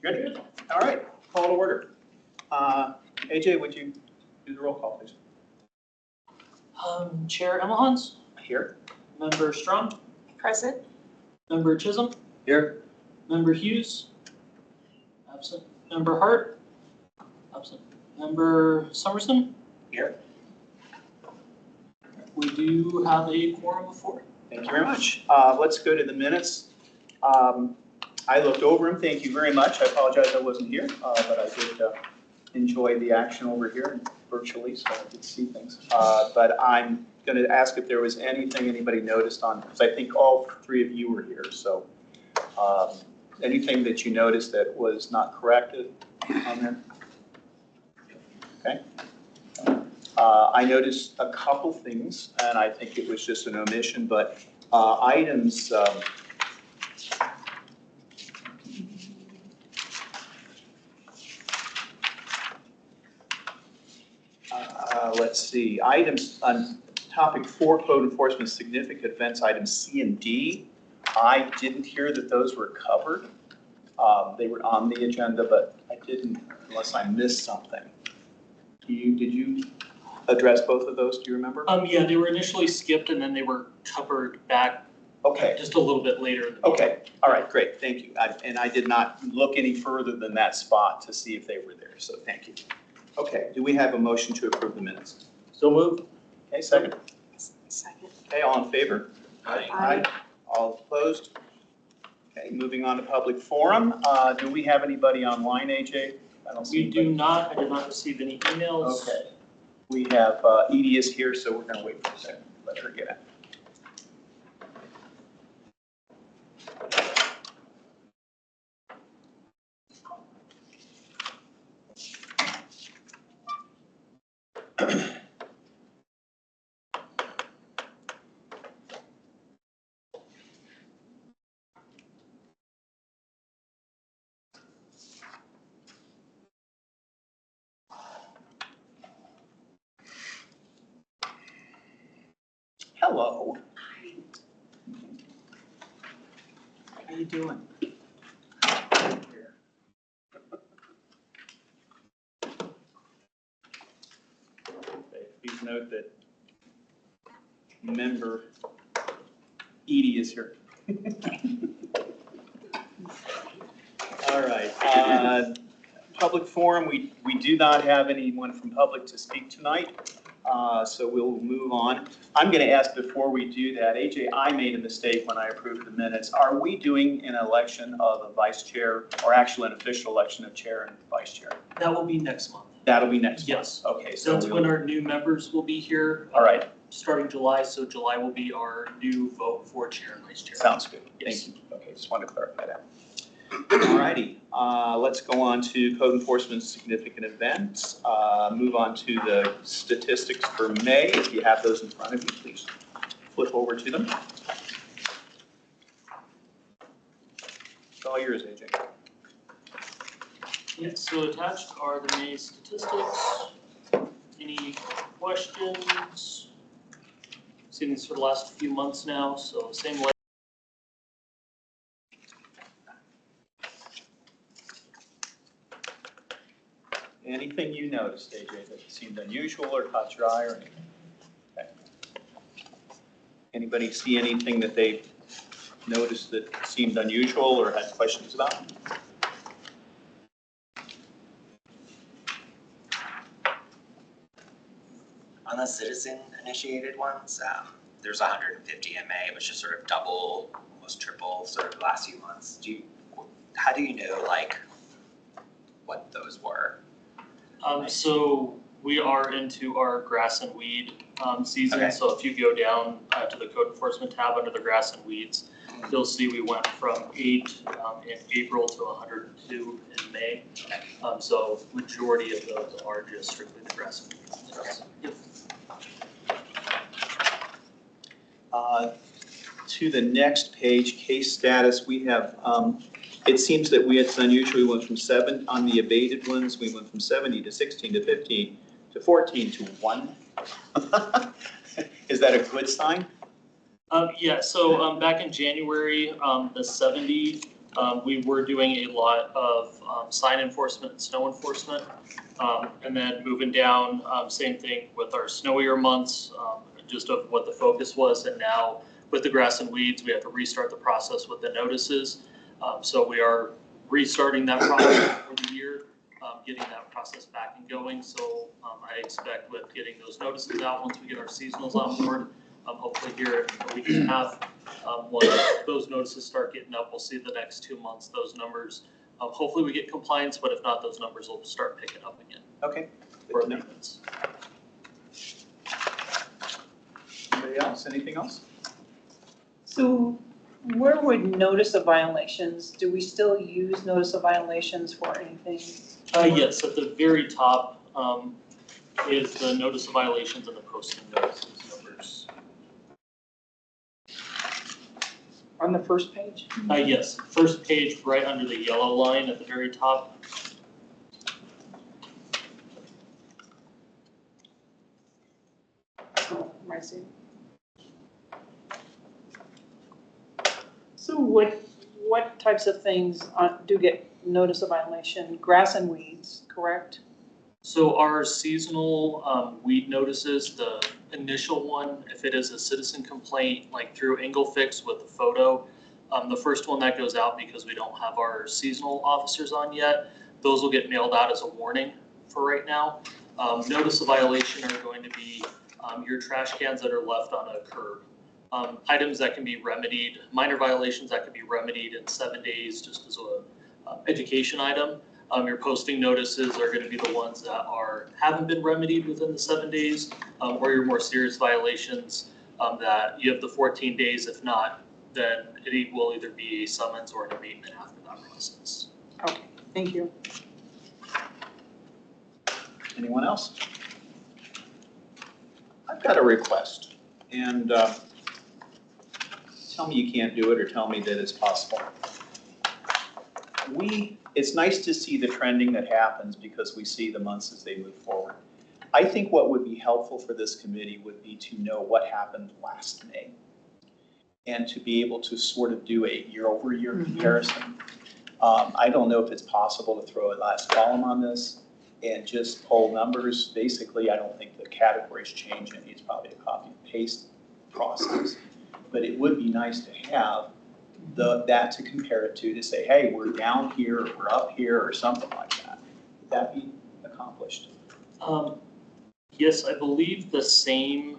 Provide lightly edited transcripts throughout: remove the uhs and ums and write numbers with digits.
Good. All right. Call to order. AJ, would you do the roll call, please? Chair Impounds. Here. Member Strong. Present. Member Chisholm. Here. Member Hughes. Absent. Member Hart. Absent. Member Summerson. Here. We do have a quorum of 4. Thank you very much. Let's go to the minutes. I looked over them. Thank you very much. I apologize I wasn't here, but I did enjoy the action over here virtually, so I did see things. But I'm going to ask if there was anything anybody noticed on, because I think all 3 of you were here. So anything that you noticed that was not corrected on there? Okay. I noticed a couple things, and I think it was just an omission, but items, let's see, items on topic 4, code enforcement significant events, items C and D. I didn't hear that those were covered. They were on the agenda, but I didn't, unless I missed something. Did you address both of those? Do you remember? Yeah, they were initially skipped and then they were covered back. Okay. Just a little bit later. Okay. All right. Great. Thank you. And I did not look any further than that spot to see if they were there. So thank you. Okay. Do we have a motion to approve the minutes? So moved. Okay. Second. Second. Okay. All in favor? Aye. All opposed? Okay. Moving on to public forum. Do we have anybody online, AJ? I don't see We do not. I did not receive any emails. Okay. We have Edie is here, so we're going to wait for a second. Let her get in. Hello. How you doing? Please note that member Edie is here. All right. Public forum, we do not have anyone from public to speak tonight. So we'll move on. I'm going to ask before we do that, AJ, I made a mistake when I approved the minutes. Are we doing an election of a vice chair, or actually an official election of chair and vice chair? That will be next month. That'll be next month. Yes. Okay, so That's when our new members will be here. All right. Starting July, so July will be our new vote for chair and vice chair. Sounds good. Yes. Thank you. Okay, just wanted to clarify that. All righty. Let's go on to code enforcement significant events. Move on to the statistics for May. If you have those in front of you, please flip over to them. It's all yours, AJ. Yes, so attached are the May statistics. Any questions? Seen these for the last few months now, so same way. Anything you noticed, AJ, that seemed unusual or caught your eye or anything? Okay. Anybody see anything that they noticed that seemed unusual or had questions about? On the citizen-initiated ones, there's 150 MA, which is sort of double, almost triple, sort of the last few months. How do you know, like, what those were? So we are into our grass and weed season. Okay. So if you go down to the code enforcement tab under the grass and weeds, you'll see we went from 8 in April to 102 in May. So majority of those are just strictly the grass and weeds. Okay. Yep. To the next page, case status, we have, it seems that it's unusual. We went from 7 on the abated ones. We went from 70 to 16 to 15 to 14 to 1. Is that a good sign? Yeah, so back in January, the 70, we were doing a lot of sign enforcement and snow enforcement. And then moving down, same thing with our snowier months, just of what the focus was. And now with the grass and weeds, we have to restart the process with the notices. So we are restarting that process for the year, getting that process back and going. So I expect with getting those notices out, once we get our seasonals on board, hopefully here in a week and a half, once those notices start getting up, we'll see the next 2 months, those numbers. Hopefully we get compliance, but if not, those numbers will start picking up again. Okay. For maintenance. Anybody else? Anything else? So where would notice of violations, do we still use notice of violations for anything? Yes, at the very top is the notice of violations and the posting notices numbers. On the first page? Yes, first page right under the yellow line at the very top. I see. So what types of things do get notice of violation? Grass and weeds, correct? So our seasonal weed notices, the initial one, if it is a citizen complaint, like through Englefix with a photo, the first one that goes out because we don't have our seasonal officers on yet, those will get mailed out as a warning for right now. Notice of violation are going to be your trash cans that are left on a curb. Items that can be remedied, minor violations that can be remedied in 7 days just as a education item. Your posting notices are going to be the ones that haven't been remedied within the 7 days, or your more serious violations that you have the 14 days. If not, then it will either be a summons or an abatement after that process. Okay, thank you. Anyone else? I've got a request, and tell me you can't do it or tell me that it's possible. It's nice to see the trending that happens because we see the months as they move forward. I think what would be helpful for this committee would be to know what happened last May and to be able to sort of do a year-over-year comparison. I don't know if it's possible to throw a last column on this and just pull numbers. Basically, I don't think the categories change any. It's probably a copy and paste process. But it would be nice to have that to compare it to say, hey, we're down here, or we're up here, or something like that. Would that be accomplished? Yes, I believe the same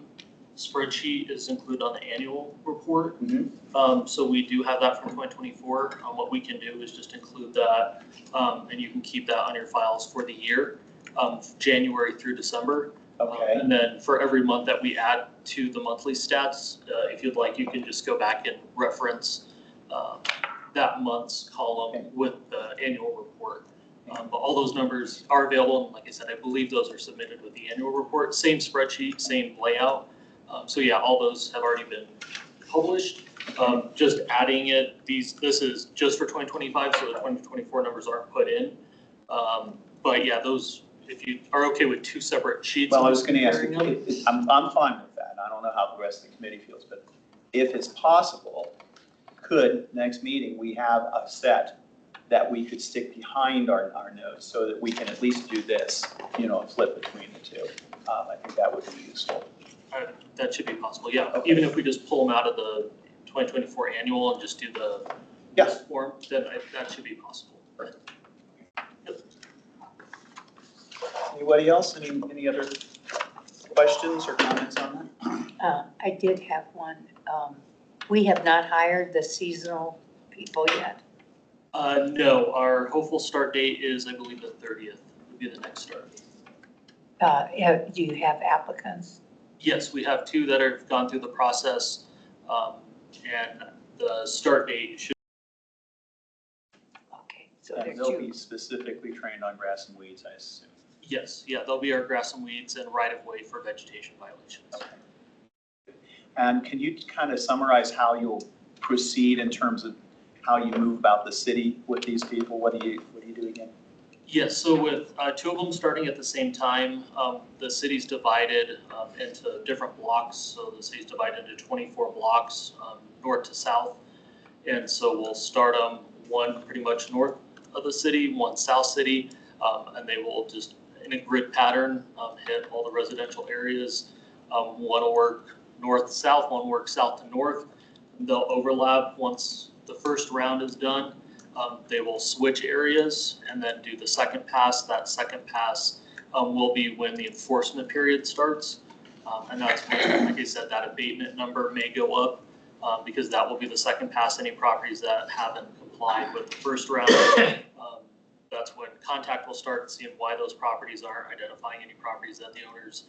spreadsheet is included on the annual report. So we do have that from 2024. What we can do is just include that, and you can keep that on your files for the year, January through December. Okay. And then for every month that we add to the monthly stats, if you'd like, you can just go back and reference that month's column with the annual report. But all those numbers are available, and like I said, I believe those are submitted with the annual report. Same spreadsheet, same layout. So yeah, all those have already been published. Just adding it, this is just for 2025, so the 2024 numbers aren't put in. But yeah, those, if you are okay with two separate sheets. Well, I was going to ask you, I'm fine with that. I don't know how the rest of the committee feels, but if it's possible, could next meeting we have a set that we could stick behind our notes so that we can at least do this, flip between the two. I think that would be useful. That should be possible, yeah. Okay. Even if we just pull them out of the 2024 annual and just do the form, then that should be possible. Right. Yep. Anybody else? Any other questions or comments on that? I did have one. We have not hired the seasonal people yet. No, our hopeful start date is, I believe, the 30th would be the next start date. Do you have applicants? Yes, we have 2 that have gone through the process, and the start date should. Okay, so And they're they'll 2. be specifically trained on grass and weeds, I assume. Yes, yeah, they'll be our grass and weeds and right-of-way for vegetation violations. Okay. And can you kind of summarize how you'll proceed in terms of how you move about the city with these people? What do you do again? Yes, so with two of them starting at the same time, the city's divided into different blocks. So the city's divided into 24 blocks, north to south. And so we'll start them one pretty much north of the city, one south city, and they will just in a grid pattern hit all the residential areas. One will work north to south, one will work south to north. They'll overlap once the first round is done. They will switch areas and then do the second pass. That second pass will be when the enforcement period starts. And that's when, like I said, that abatement number may go up because that will be the second pass. Any properties that haven't complied with the first round, that's when contact will start seeing why those properties aren't, identifying any properties that the owners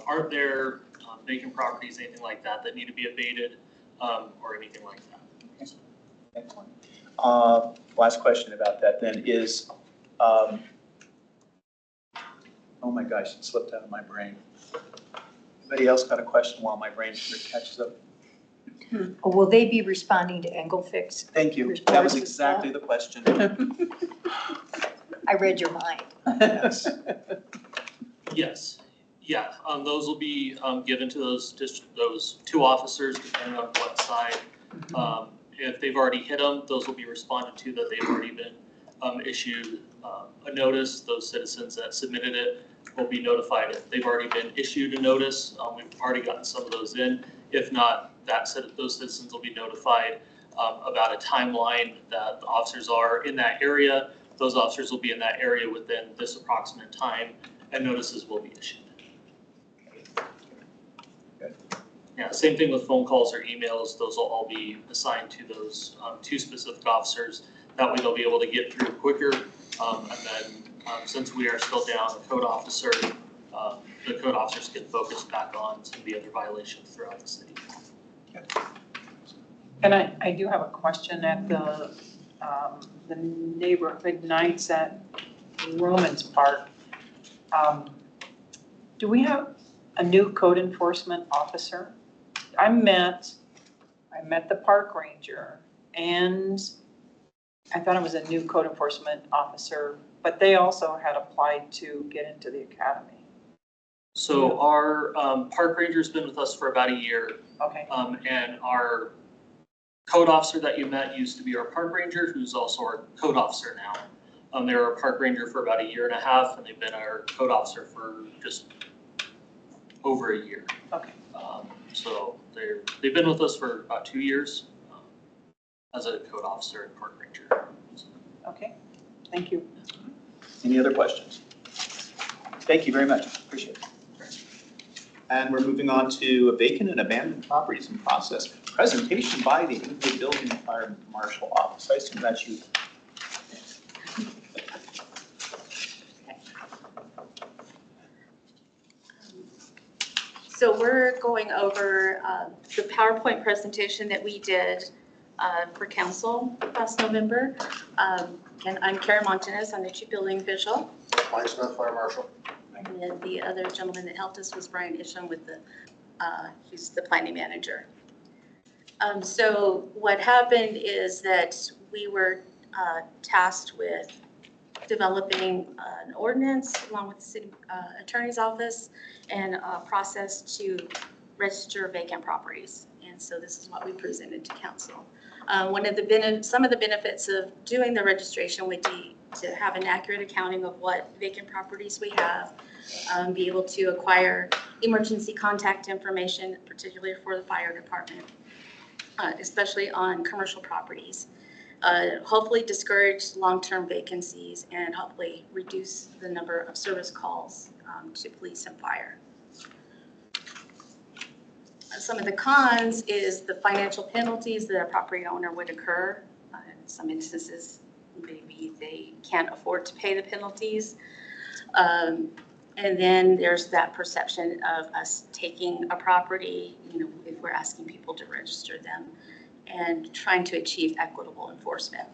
aren't there, vacant properties, anything like that that need to be abated or anything like that. Excellent. Last question about that then is, oh my gosh, it slipped out of my brain. Anybody else got a question while my brain catches up? Will they be responding to Englefix? Thank you. That was exactly the question. I read your mind. Yes. Yes, yeah, those will be given to those two officers depending on what side. If they've already hit them, those will be responded to that they've already been issued a notice. Those citizens that submitted it will be notified if they've already been issued a notice. We've already gotten some of those in. If not, those citizens will be notified about a timeline that the officers are in that area. Those officers will be in that area within this approximate time, and notices will be issued. Yeah, same thing with phone calls or emails. Those will all be assigned to those two specific officers. That way they'll be able to get through quicker. And then since we are still down a code officer, the code officers can focus back on some of the other violations throughout the city. And I do have a question at the neighborhood nights at Romans Park. Do we have a new code enforcement officer? I met the park ranger and I thought it was a new code enforcement officer, but they also had applied to get into the academy. So our park ranger's been with us for about a year. Okay. And our code officer that you met used to be our park ranger, who's also our code officer now. They were a park ranger for about a year and a half, and they've been our code officer for just over a year. Okay. So they've been with us for about 2 years as a code officer and park ranger. Okay, thank you. Any other questions? Thank you very much. Appreciate it. And we're moving on to vacant and abandoned properties in process. Presentation by the Englewood Building and Fire Marshal Office. I assume that's you. So we're going over the PowerPoint presentation that we did for council last November. And I'm Karen Montanez, I'm the Chief Building Official. Mike Smith, Fire Marshal. And then the other gentleman that helped us was Brian Isham with he's the planning manager. So what happened is that we were tasked with developing an ordinance along with the city attorney's office and a process to register vacant properties. And so this is what we presented to council. Some of the benefits of doing the registration would be to have an accurate accounting of what vacant properties we have, be able to acquire emergency contact information, particularly for the fire department, especially on commercial properties. Hopefully discourage long-term vacancies and hopefully reduce the number of service calls to police and fire. Some of the cons is the financial penalties that a property owner would incur. In some instances, maybe they can't afford to pay the penalties. And then there's that perception of us taking a property, if we're asking people to register them, and trying to achieve equitable enforcement.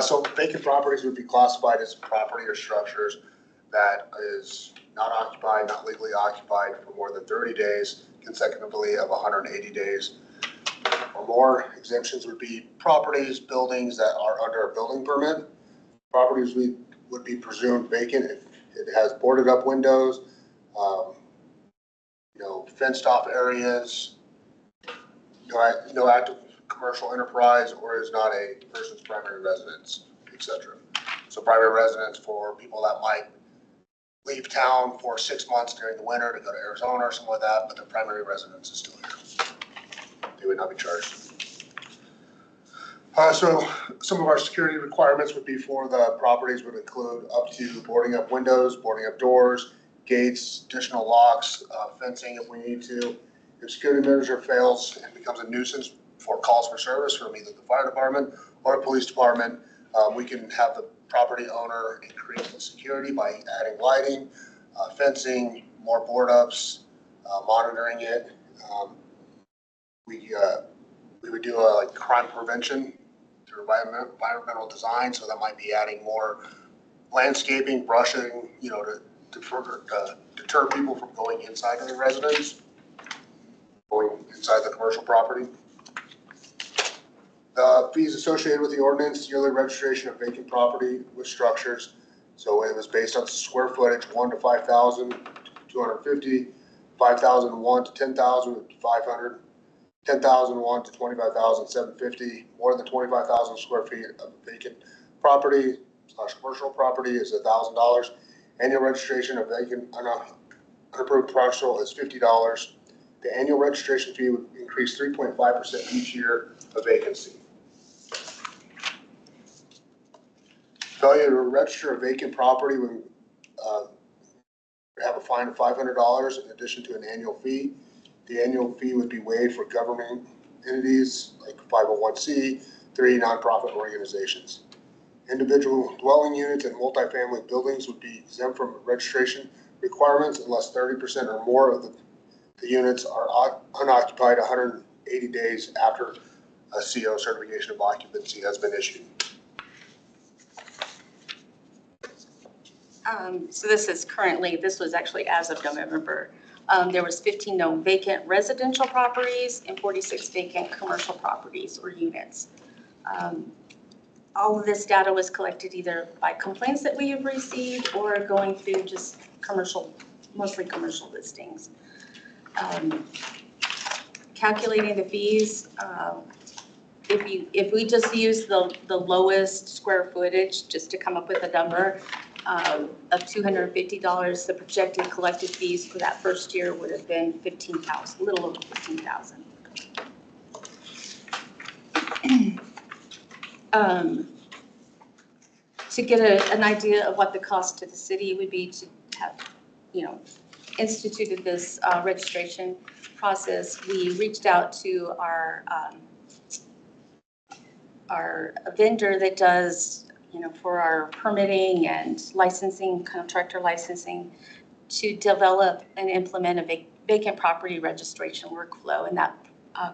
So vacant properties would be classified as property or structures that is not occupied, not legally occupied for more than 30 days consecutively of 180 days. or more. Exemptions would be properties, buildings that are under a building permit. Properties would be presumed vacant if it has boarded up windows, fenced off areas, no active commercial enterprise, or is not a person's primary residence, etc. So primary residence for people that might leave town for 6 months during the winter to go to Arizona or something like that, but their primary residence is still here. They would not be charged. So some of our security requirements would be for the properties would include up to boarding up windows, boarding up doors, gates, additional locks, fencing if we need to. If security measure fails and becomes a nuisance for calls for service from either the fire department or the police department, we can have the property owner increase the security by adding lighting, fencing, more board ups, monitoring it. We would do like crime prevention through environmental design, so that might be adding more landscaping, brushing, to further deter people from going inside of the residence, going inside the commercial property. The fees associated with the ordinance, yearly registration of vacant property with structures. So it was based on square footage, 1 to 5,000, 250, 5,001 to 10,000, 500, 10,001 to 25,000, 750. More than 25,000 square feet of vacant property / commercial property is $1,000. Annual registration of vacant unapproved parcel is $50. The annual registration fee would increase 3.5% each year of vacancy. Failure to register a vacant property would have a fine of $500 in addition to an annual fee. The annual fee would be waived for government entities like 501c3 nonprofit organizations. Individual dwelling units and multifamily buildings would be exempt from registration requirements unless 30% or more of the units are unoccupied 180 days after a CO certification of occupancy has been issued. So this was actually as of November. There was 15 known vacant residential properties and 46 vacant commercial properties or units. All of this data was collected either by complaints that we have received or going through just mostly commercial listings. Calculating the fees, if we just use the lowest square footage just to come up with a number of $250, the projected collected fees for that first year would have been $15,000, a little over $15,000. To get an idea of what the cost to the city would be to have, instituted this registration process, we reached out to our vendor that does, for our permitting and licensing, contractor licensing, to develop and implement a vacant property registration workflow, and that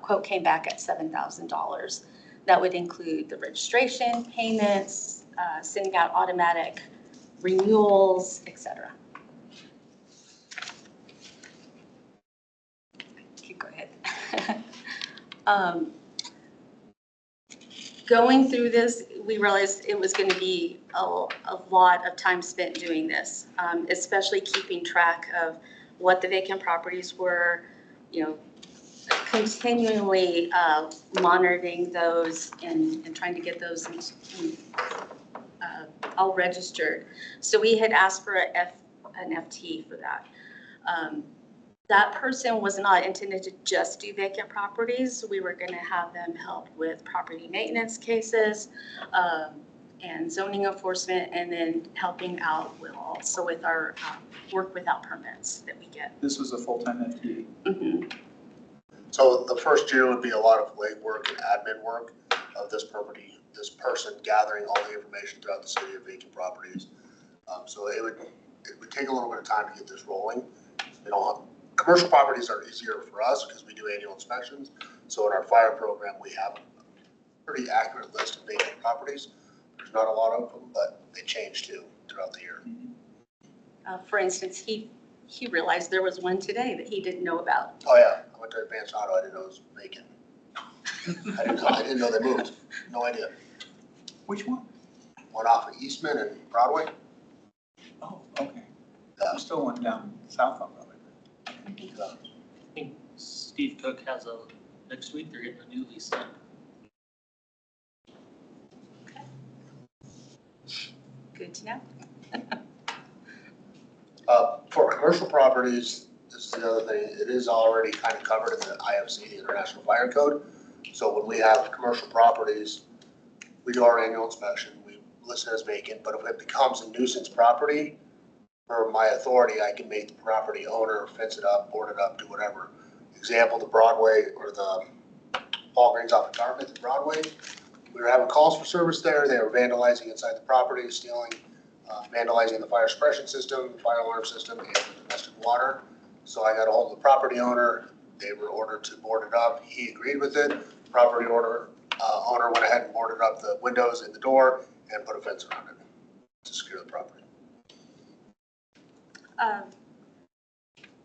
quote came back at $7,000. That would include the registration, payments, sending out automatic renewals, etc. Go ahead. Going through this, we realized it was going to be a lot of time spent doing this, especially keeping track of what the vacant properties were, continually monitoring those and trying to get those all registered. So we had asked for an FT for that. That person was not intended to just do vacant properties. We were going to have them help with property maintenance cases and zoning enforcement, and then helping out with our work without permits that we get. This was a full-time FTE. Mm-hmm. So the first year would be a lot of legwork and admin work of this person gathering all the information throughout the city of vacant properties. So it would take a little bit of time to get this rolling. Commercial properties are easier for us because we do annual inspections. So in our fire program, we have a pretty accurate list of vacant properties. There's not a lot of them, but they change too throughout the year. For instance, he realized there was one today that he didn't know about. Oh yeah, I went to Advanced Auto, I didn't know it was vacant. I didn't know they moved. No idea. Which one? One off of Eastman and Broadway. Oh, okay. There's still one down south on Broadway. I think Steve Cook has next week they're getting a new lease signed. Good to know. For commercial properties, this is the other thing, it is already kind of covered in the IFC, the International Fire Code. So when we have commercial properties, we do our annual inspection, we list it as vacant, but if it becomes a nuisance property, for my authority, I can make the property owner fence it up, board it up, do whatever. Example, the Broadway or the Walgreens off of Dartmouth at Broadway, we were having calls for service there, they were vandalizing inside the property, stealing, vandalizing the fire suppression system, fire alarm system, and the domestic water. So I got a hold of the property owner, they were ordered to board it up, he agreed with it. Property owner went ahead and boarded up the windows and the door and put a fence around it to secure the property.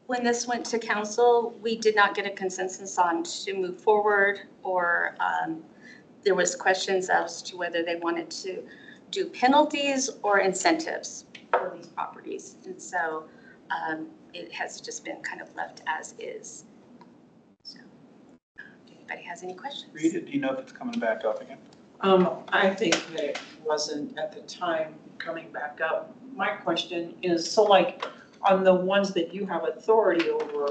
When this went to council, we did not get a consensus on to move forward, or there was questions as to whether they wanted to do penalties or incentives for these properties. And so it has just been kind of left as is. So, if anybody has any questions? Rita, do you know if it's coming back up again? I think that it wasn't at the time coming back up. My question is, so like on the ones that you have authority over,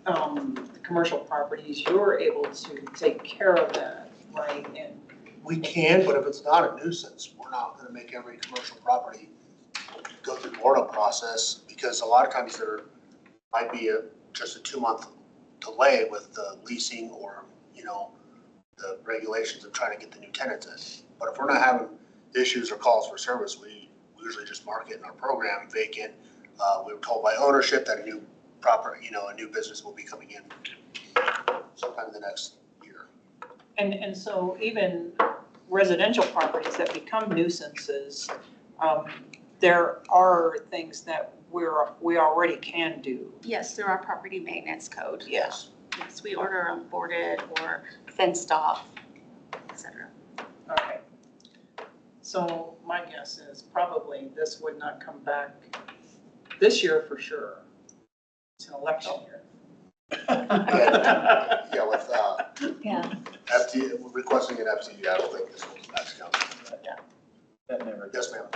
the commercial properties, you're able to take care of that, right? And We can, but if it's not a nuisance, we're not gonna make every commercial property go through the board up process, because a lot of times there might be just a 2-month delay with the leasing or, the regulations of trying to get the new tenants in. But if we're not having issues or calls for service, we usually just mark it in our program vacant. We were told by ownership that a new business will be coming in sometime in the next year. And so even residential properties that become nuisances, there are things that we already can do. Yes, through our property maintenance code. Yes. Yes, we order them boarded or fenced off, et cetera. Okay. So my guess is probably this would not come back this year for sure. It's an election year. Yeah, with Yeah, requesting an FTE, I don't think this will back to council. That never. Yes, ma'am.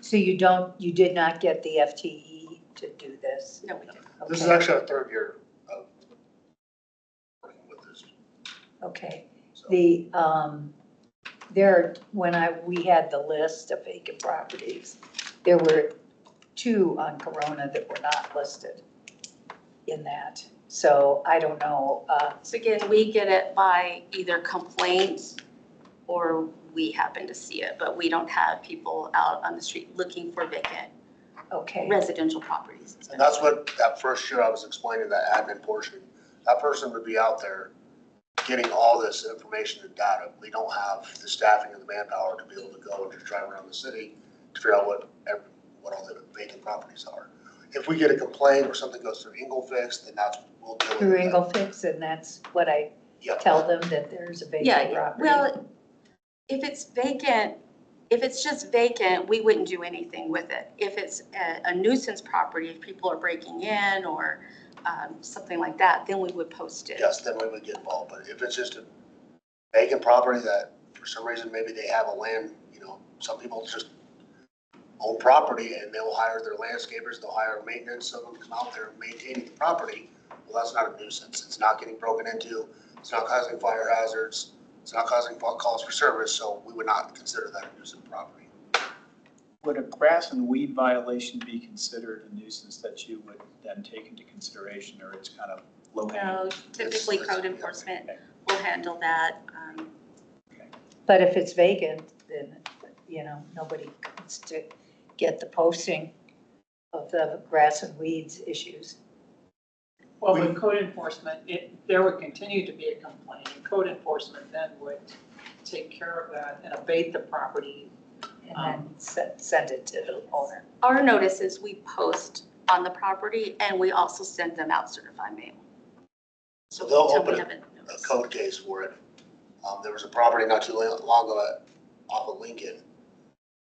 so you did not get the FTE to do this? No, we didn't. This is Okay. actually our 3rd year of working with this. Okay, So. we had the list of vacant properties, there were 2 on Corona that were not listed in that. So I don't know, So again, we get it by either complaint or we happen to see it, but we don't have people out on the street looking for vacant okay, residential properties. And that's what, that first year I was explaining, that admin portion, that person would be out there getting all this information and data. We don't have the staffing and the manpower to be able to go and just drive around the city to figure out what all the vacant properties are. If we get a complaint or something goes through Englefix, then we'll deal with through that. Englefix, and that's what I Yeah. tell them, that there's a vacant Yeah, property. well, if it's vacant, if it's just vacant, we wouldn't do anything with it. If it's a nuisance property, if people are breaking in or something like that, then we would post it. Yes, then we would get involved, but if it's just a vacant property that for some reason maybe they have a land, some people just own property and they'll hire their landscapers, they'll hire maintenance, someone come out there maintaining the property. Well, that's not a nuisance. It's not getting broken into. It's not causing fire hazards. It's not causing calls for service, so we would not consider that a nuisance property. Would a grass and weed violation be considered a nuisance that you would then take into consideration, or it's kind of low hanging? No, typically code enforcement will handle that. But if it's vacant, then, nobody comes to get the posting of the grass and weeds issues. Well, with code enforcement, there would continue to be a complaint. And code enforcement then would take care of that and abate the property. And then send it to the owner. Our notices we post on the property and we also send them out certified mail. So they'll until we open have it. a a code case for it. There was a property not too long ago off of Lincoln,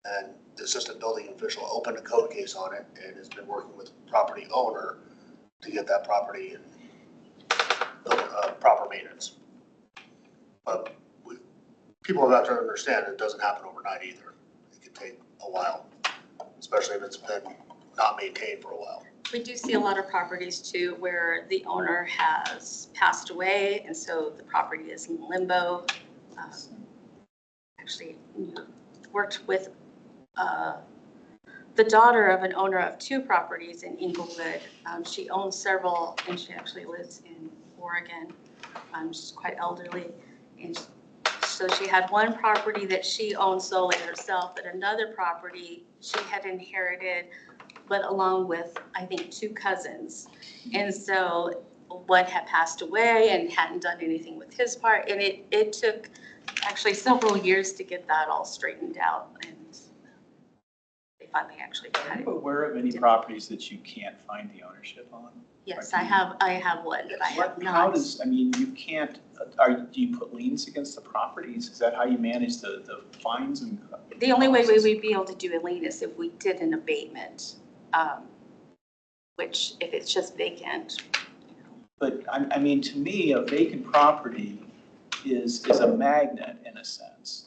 and the assistant building official opened a code case on it and has been working with the property owner to get that property in proper maintenance. But people have to understand it doesn't happen overnight either. It can take a while, especially if it's been not maintained for a while. We do see a lot of properties too where the owner has passed away and so the property is in limbo. Actually worked with the daughter of an owner of 2 properties in Englewood. She owns several and she actually lives in Oregon. She's quite elderly. And so she had one property that she owned solely herself, but another property she had inherited, but along with, I think, 2 cousins. And so one had passed away and hadn't done anything with his part. And it took actually several years to get that all straightened out. And they finally actually Are had you it. aware of any properties that you can't find the ownership on? Yes, I have one that I have How not. does, I mean, you can't, do you put liens against the properties? Is that how you manage the fines and? The only way we costs? would be able to do a lien is if we did an abatement, which if it's just vacant. But I mean, to me, a vacant property is a magnet in a sense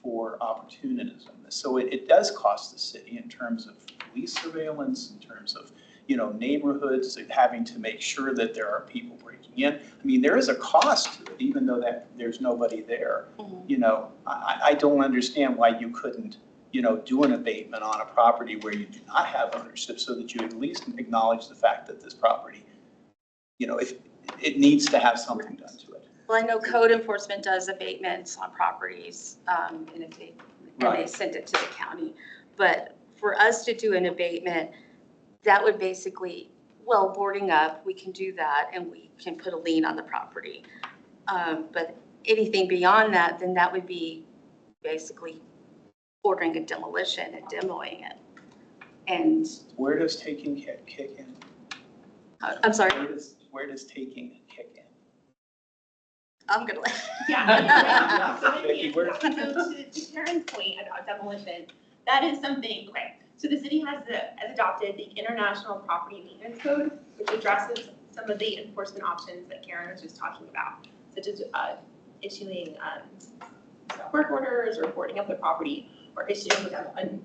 for opportunism. So it does cost the city in terms of police surveillance, in terms of, you know, neighborhoods, having to make sure that there are people breaking in. I mean, there is a cost to it, even though that there's nobody there. Mhm. You know, I don't understand why you couldn't, you know, do an abatement on a property where you do not have ownership so that you at least acknowledge the fact that this property, you know, if it needs to have something done to it. Well, I know code enforcement does abatements on properties, and if they, and they Right. send it to the county. But for us to do an abatement, that would basically, well, boarding up, we can do that and we can put a lien on the property. But anything beyond that, then that would be basically ordering a demolition and demoing it. And, Where does taking kick in? I'm sorry, Where does taking kick in? I'm gonna let. Yeah. So Vicky, where- to Karen's point about demolition, that is something, okay, so the city has adopted the International Property Maintenance Code, which addresses some of the enforcement options that Karen was just talking about, such as issuing work orders or boarding up the property, or issuing an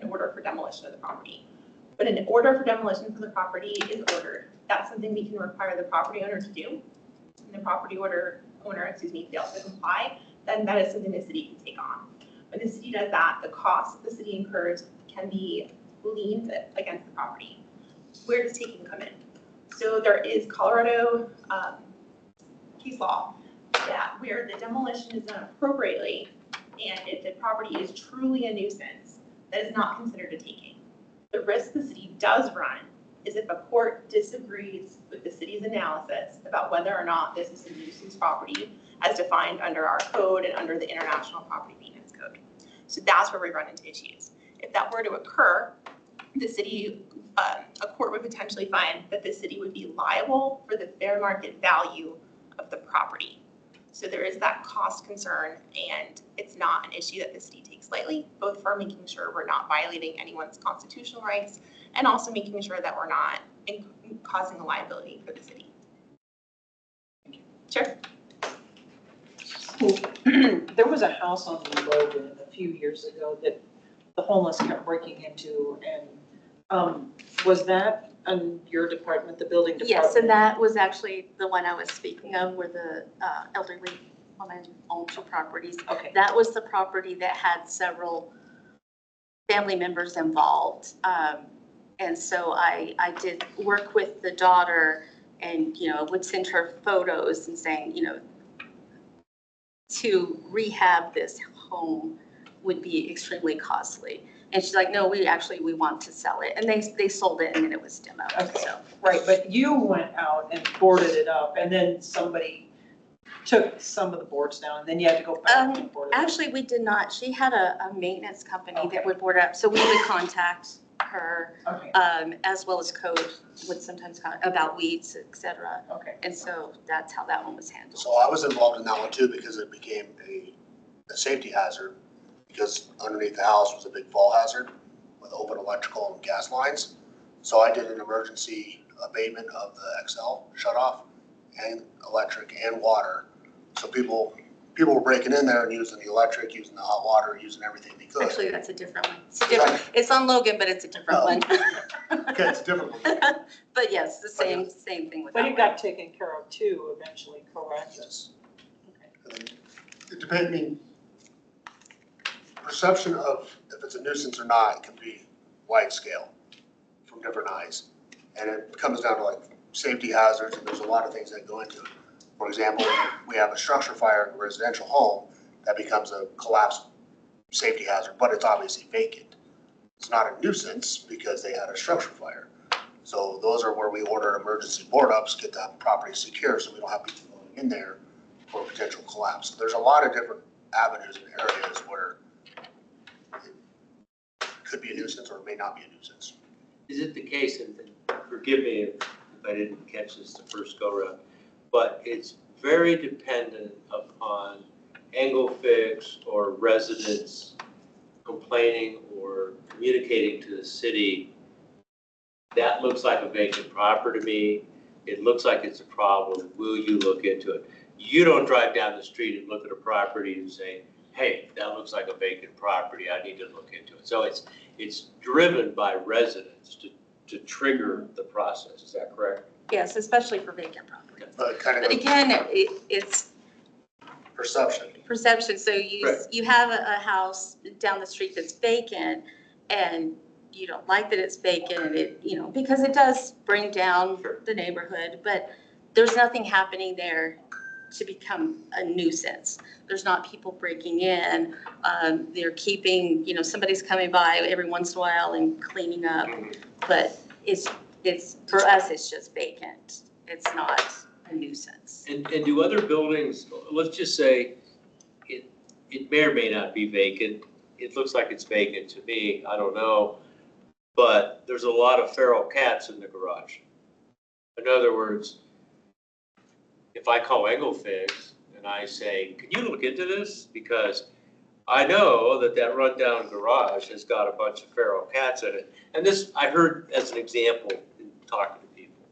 order for demolition of the property. But an order for demolition for the property is ordered. That's something we can require the property owner to do. And the property owner, fails to comply, then that is something the city can take on. When the city does that, the cost the city incurs can be liened against the property. Where does taking come in? So there is Colorado case law that where the demolition is done appropriately, and if the property is truly a nuisance, that is not considered a taking. The risk the city does run is if a court disagrees with the city's analysis about whether or not this is a nuisance property as defined under our code and under the International Property Maintenance Code. So that's where we run into issues. If that were to occur, the city, a court would potentially find that the city would be liable for the fair market value of the property. So there is that cost concern, and it's not an issue that the city takes lightly, both for making sure we're not violating anyone's constitutional rights and also making sure that we're not causing a liability for the city. Sure. There was a house on Logan a few years ago that the homeless kept breaking into, and was that on your department, the building department? Yes, and that was actually the one I was speaking of where the elderly woman owned 2 properties. Okay. That was the property that had several family members involved. And so I did work with the daughter and, you know, would send her photos and saying, you know, to rehab this home would be extremely costly. And she's like, no, we want to sell it. And they sold it and then it was demoed, Okay. so. Right, but you went out and boarded it up, and then somebody took some of the boards down, and then you had to go back and board it up. Actually, we did not. She had a maintenance company Okay. that would board up. So we would contact her, Okay, as well as code would sometimes comment about weeds, et cetera. okay. And so that's how that one was handled. So I was involved in that one too because it became a safety hazard because underneath the house was a big fall hazard with open electrical and gas lines. So I did an emergency abatement of the XL shut off and electric and water. So people were breaking in there and using the electric, using the hot water, using everything they could. Actually, that's a different one. It's a different, it's on Logan, but it's a different Oh. one. Okay, it's a different one. But yes, the same thing with But that it one. got taken care of too eventually, correct? Yes. And then it depends, I mean, perception of if it's a nuisance or not can be wide scale from different eyes. And it comes down to like safety hazards, and there's a lot of things that go into it. For example, we have a structure fire in a residential home that becomes a collapse safety hazard, but it's obviously vacant. It's not a nuisance because they had a structure fire. So those are where we order emergency board ups, get that property secure so we don't have people going in there for potential collapse. So there's a lot of different avenues and areas where it could be a nuisance or it may not be a nuisance. Is it the case, and forgive me if I didn't catch this the first go round, but it's very dependent upon angle fix or residents complaining or communicating to the city, that looks like a vacant property to me, it looks like it's a problem, will you look into it? You don't drive down the street and look at a property and say, hey, that looks like a vacant property, I need to look into it. So it's driven by residents to trigger the process, is that correct? Yes, especially for vacant property. But kind But of again, it's perception. perception. So Right. you have a house down the street that's vacant and you don't like that it's vacant and it, because it does bring down Sure. the neighborhood, but there's nothing happening there to become a nuisance. There's not people breaking in. They're keeping, somebody's coming by every once in a while and cleaning up. But it's, for us, it's just vacant. It's not a nuisance. And do other buildings, let's just say, it may or may not be vacant, it looks like it's vacant to me, I don't know, but there's a lot of feral cats in the garage. In other words, if I call Englefix and I say, can you look into this? Because I know that rundown garage has got a bunch of feral cats in it. And this, I heard as an example in talking to people.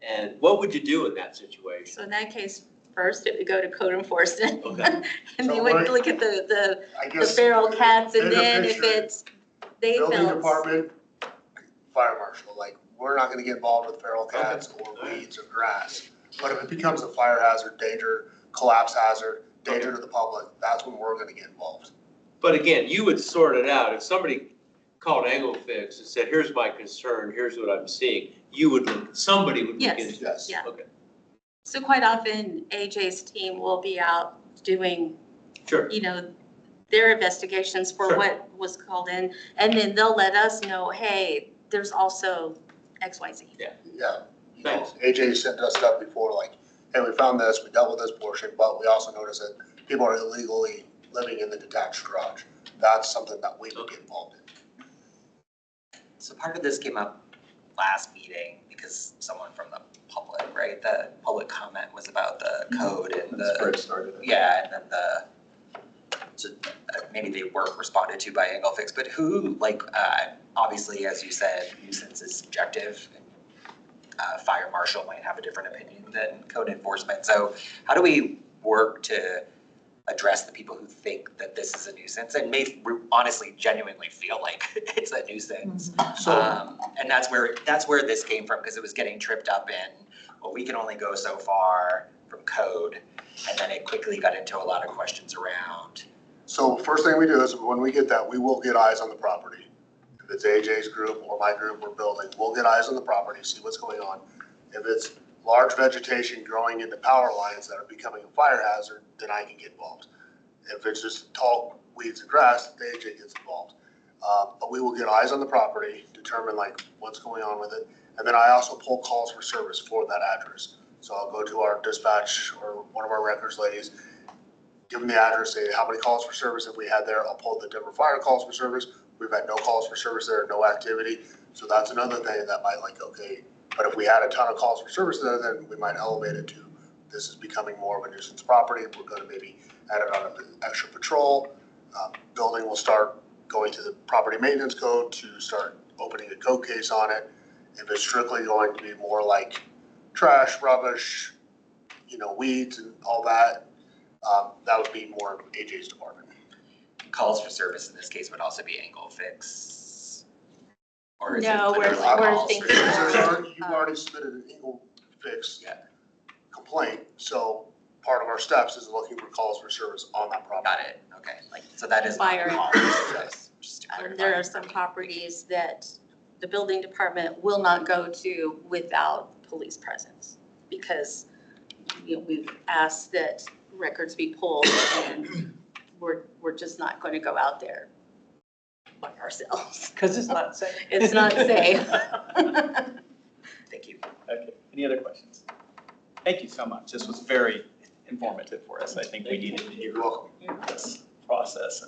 And what would you do in that situation? So in that case, first it would go to code enforcement. Okay. And they So would what- look at the I guess feral cats and bigger then if picture, it's, they building felt. department, fire marshal, like, we're not gonna get involved with feral cats or weeds or grass. But if it becomes a fire hazard, danger, collapse hazard, danger to the public, that's when we're gonna get involved. But again, you would sort it out. If somebody called Englefix and said, here's my concern, here's what I'm seeing, somebody would look Yes. into it. Yes. Yeah. Okay, So quite often AJ's team will be out doing, sure. their investigations for Sure. what was called in. And then they'll let us know, hey, there's also XYZ. Yeah. You know, Thanks. AJ sent us stuff before, like, hey, we found this, we dealt with this portion, but we also noticed that people are illegally living in the detached garage. That's something that we would get involved in. So part of this came up last meeting because someone from the public, right? The public comment was about the code and That's where the, it started. yeah, and then so maybe they weren't responded to by Englefix, but who, obviously, as you said, nuisance is subjective. Fire marshal might have a different opinion than code enforcement. So how do we work to address the people who think that this is a nuisance and may honestly genuinely feel like it's a nuisance? So, And that's where this came from, because it was getting tripped up in, well, we can only go so far from code. And then it quickly got into a lot of questions around. so first thing we do is when we get that, we will get eyes on the property. If it's AJ's group or my group we're building, we'll get eyes on the property, see what's going on. If it's large vegetation growing into power lines that are becoming a fire hazard, then I can get involved. If it's just tall weeds and grass, the AJ gets involved. But we will get eyes on the property, determine what's going on with it. And then I also pull calls for service for that address. So I'll go to our dispatch or one of our records ladies, give them the address, say how many calls for service have we had there. I'll pull the Denver fire calls for service, We've had no calls for service there, no activity. So that's another thing that might like, okay, but if we had a ton of calls for service there, then we might elevate it to, this is becoming more of a nuisance property. We're gonna maybe add it on an extra patrol. Building will start going to the property maintenance code to start opening a code case on it. If it's strictly going to be more like trash, rubbish, weeds and all that, that would be more of AJ's department. Calls for service in this case would also be angle fix? Or is it No, literally we're calls for thinking service? You've already submitted an angle fix Yeah. complaint, so part of our steps is looking for calls for service on that property. Got it, okay, so that is not Fire. calls for service, just to clarify. There are some properties that the building department will not go to without police presence because we've asked that records be pulled and we're just not going to go out there by ourselves. Because it's not safe. It's not safe. Thank you. Okay, any other questions? Thank you so much. This was very informative for us. I think we needed to hear this process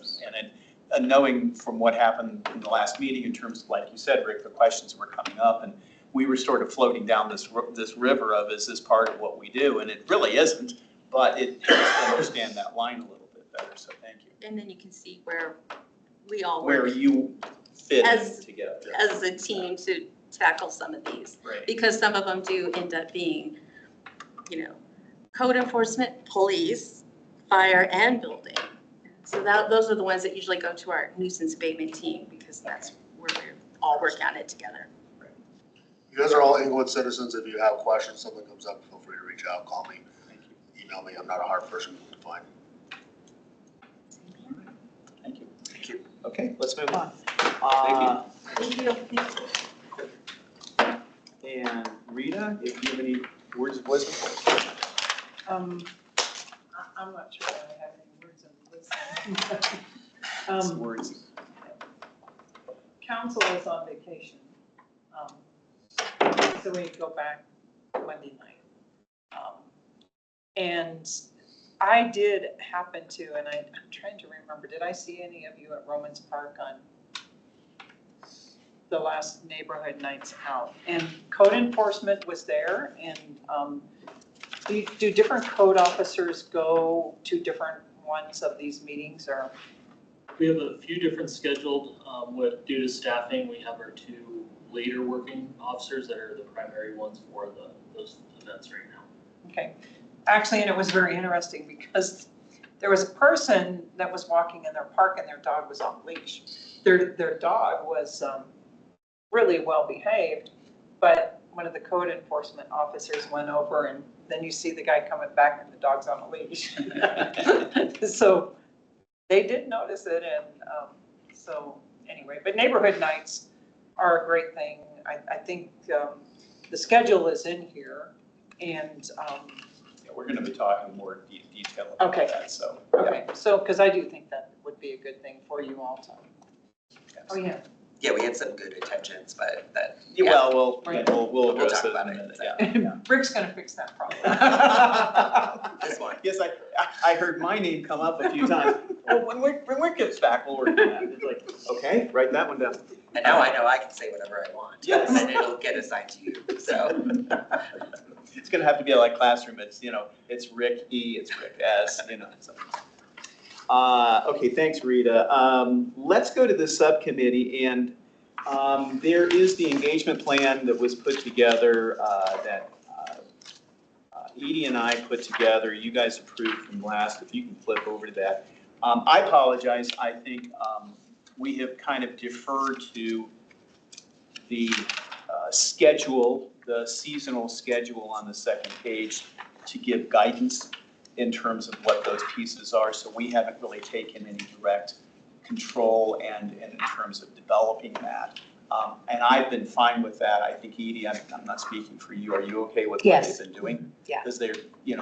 and knowing from what happened in the last meeting in terms of, like you said, Rick, the questions were coming up and we were sort of floating down this river of, is this part of what we do? And it really isn't, but it helps to understand that line a little bit better, so thank you. And then you can see where we all Where work you fit in As- together. as a team to tackle some of these. Right. Because some of them do end up being, code enforcement, police, fire, and building. So those are the ones that usually go to our nuisance abatement team because that's where we all work on it together. You guys are all Englewood citizens. If you have questions, something comes up, feel free to reach out, call me, email me. I'm not a hard person to find. Thank you. Thank you. Okay, let's move on. Thank you. And Rita, if you have any words of wisdom for us? I'm not sure I have any words of wisdom. Words. Council is on vacation. So we go back Monday night. And I did happen to, and I'm trying to remember, did I see any of you at Romans Park on the last neighborhood nights out? And code enforcement was there and do different code officers go to different ones of these meetings or? We have a few different scheduled, due to staffing, we have our two later working officers that are the primary ones for those events right now. Okay, actually, and it was very interesting because there was a person that was walking in their park and their dog was on leash. Their dog was really well behaved, but one of the code enforcement officers went over and then you see the guy coming back and the dog's on a leash. So they did notice it and so anyway, but neighborhood nights are a great thing. I think the schedule is in here and Yeah, we're gonna be talking more detail about Okay. that, so. okay, so, because I do think that would be a good thing for you all to. Oh, yeah. Yeah, we had some good intentions, but that. Yeah, well, Right. we'll address talk it in a about it, minute, so. yeah. Rick's gonna fix that problem. This one. Yes, I heard my name come up a few times. Well, when Rick gets back, we'll work on that. It's like, okay, write that one down. And now I know I can say whatever I want. Yes. And it'll get assigned to you, so. It's gonna have to be like classroom, it's, it's Rick E, it's Rick S, so. Okay, thanks, Rita. Let's go to the subcommittee, and there is the engagement plan that was put together that Edie and I put together. You guys approved from last, if you can flip over to that. I apologize, I think we have kind of deferred to the schedule, the seasonal schedule on the second page to give guidance in terms of what those pieces are. So we haven't really taken any direct control and in terms of developing that. And I've been fine with that. I think Edie, I'm not speaking for you. Are you okay with what Yes. they've been doing? Yeah. Because they're,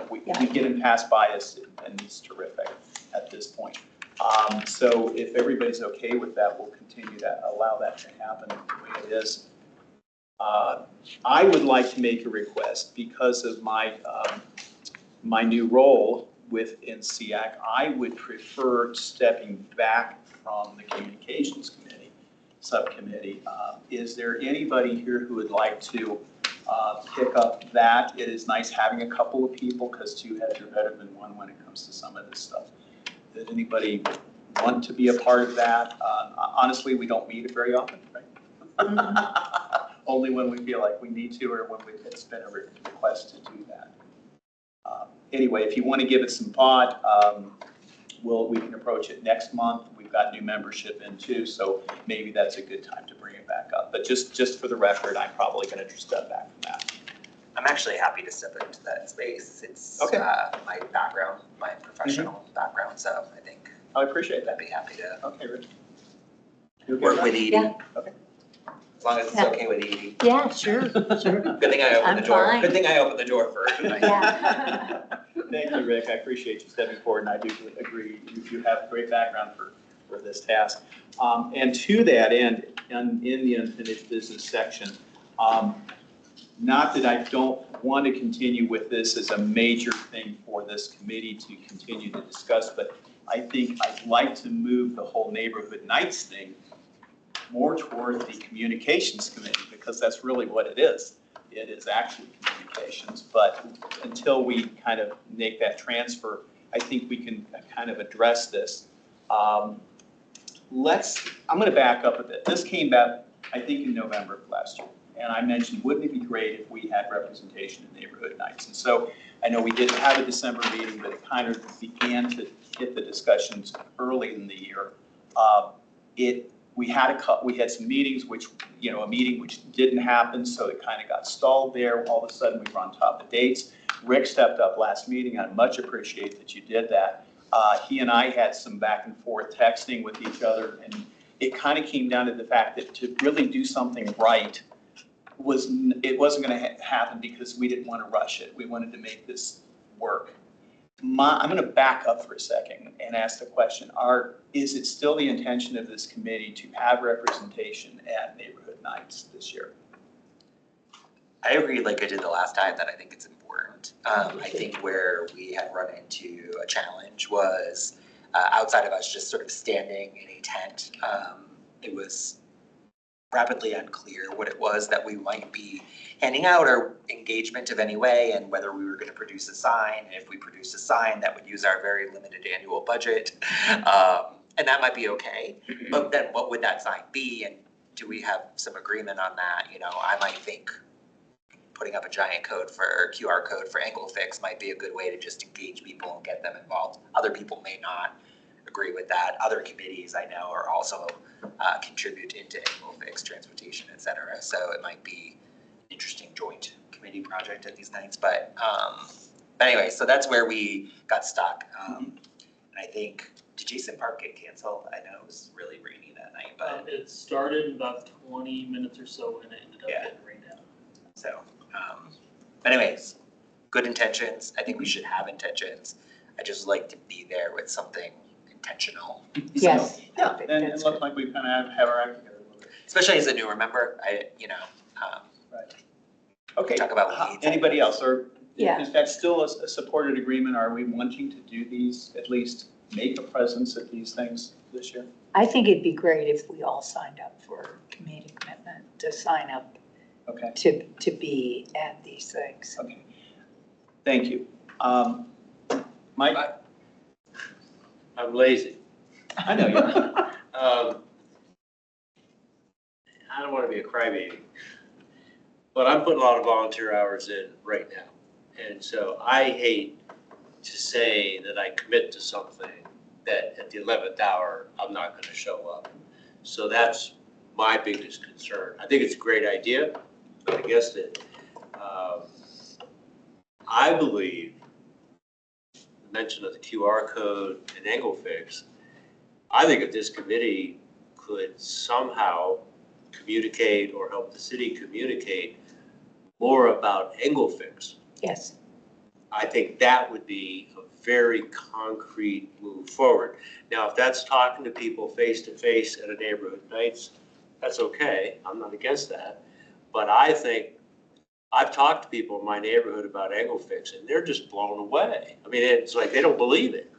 we Yeah. get them past bias and it's terrific at this point. So if everybody's okay with that, we'll continue to allow that to happen the way it is. I would like to make a request because of my new role within CEAC. I would prefer stepping back from the communications committee subcommittee. Is there anybody here who would like to pick up that? It is nice having a couple of people because two heads are better than one when it comes to some of this stuff. Does anybody want to be a part of that? Honestly, we don't meet it very often, right? Only when we feel like we need to or when it's been a request to do that. Anyway, if you want to give it some thought, we can approach it next month. We've got new membership in too, so maybe that's a good time to bring it back up. But just for the record, I'm probably going to step back from that. I'm actually happy to step into that space. It's Okay. My background, my professional background, so I think I appreciate I'd that. be happy to Okay, Rich. You okay work that? with Edie. Yeah. Okay. As long as it's Yeah. okay with Edie. Yeah, sure, sure. Good thing I opened I'm the door. fine. Good thing I opened the door first. Yeah. Thank you, Rick. I appreciate you stepping forward, and I do agree. You have a great background for this task. And to that end, in the unfinished business section, not that I don't want to continue with this as a major thing for this committee to continue to discuss, but I think I'd like to move the whole neighborhood nights thing more toward the communications committee, because that's really what it is. It is actually communications, but until we kind of make that transfer, I think we can kind of address this. I'm going to back up a bit. This came back, I think, in November of last year. And I mentioned, wouldn't it be great if we had representation in neighborhood nights? And so I know we didn't have a December meeting, but it kind of began to hit the discussions early in the year. We had some meetings, which, a meeting which didn't happen, so it kind of got stalled there. All of a sudden, we were on top of dates. Rick stepped up last meeting. I much appreciate that you did that. He and I had some back and forth texting with each other, and it kind of came down to the fact that to really do something right, it wasn't going to happen because we didn't want to rush it. We wanted to make this work. I'm going to back up for a second and ask the question, is it still the intention of this committee to have representation at neighborhood nights this year? I agree, like I did the last time, that I think it's important. I think where we had run into a challenge was outside of us just sort of standing in a tent. It was rapidly unclear what it was that we might be handing out or engagement of any way, and whether we were going to produce a sign. And if we produced a sign, that would use our very limited annual budget. And that might be okay, but then what would that sign be? And do we have some agreement on that? I might think putting up a giant QR code for Anglefix might be a good way to just engage people and get them involved. Other people may not agree with that. Other committees I know are also contribute into Anglefix, transportation, et cetera. So it might be an interesting joint committee project at these nights. But anyway, so that's where we got stuck. And I think, did Jason Park get canceled? I know it was really rainy that night, but It started about 20 minutes or so and it ended up getting rained out. so, but anyways, good intentions. I think we should have intentions. I just like to be there with something intentional. Yes. Yeah, and it looks like we kind of have our act together a little bit. Especially as a newer member, Right. Okay. talk about weeds. Anybody else, or Yeah. is that still a supported agreement? Are we wanting to do these, at least make a presence at these things this year? I think it'd be great if we all signed up for community commitment, to sign up Okay, to be at these things. okay. Thank you. Mike? I'm lazy. I know you. I don't want to be a crybaby, but I'm putting a lot of volunteer hours in right now. And so I hate to say that I commit to something that at the 11th hour, I'm not going to show up. So that's my biggest concern. I think it's a great idea, but I guess that I believe the mention of the QR code and Anglefix, I think if this committee could somehow communicate or help the city communicate more about Anglefix, Yes. I think that would be a very concrete move forward. Now, if that's talking to people face to face at a neighborhood nights, that's okay. I'm not against that. But I think I've talked to people in my neighborhood about Anglefix and they're just blown away. I mean, it's like they don't believe it.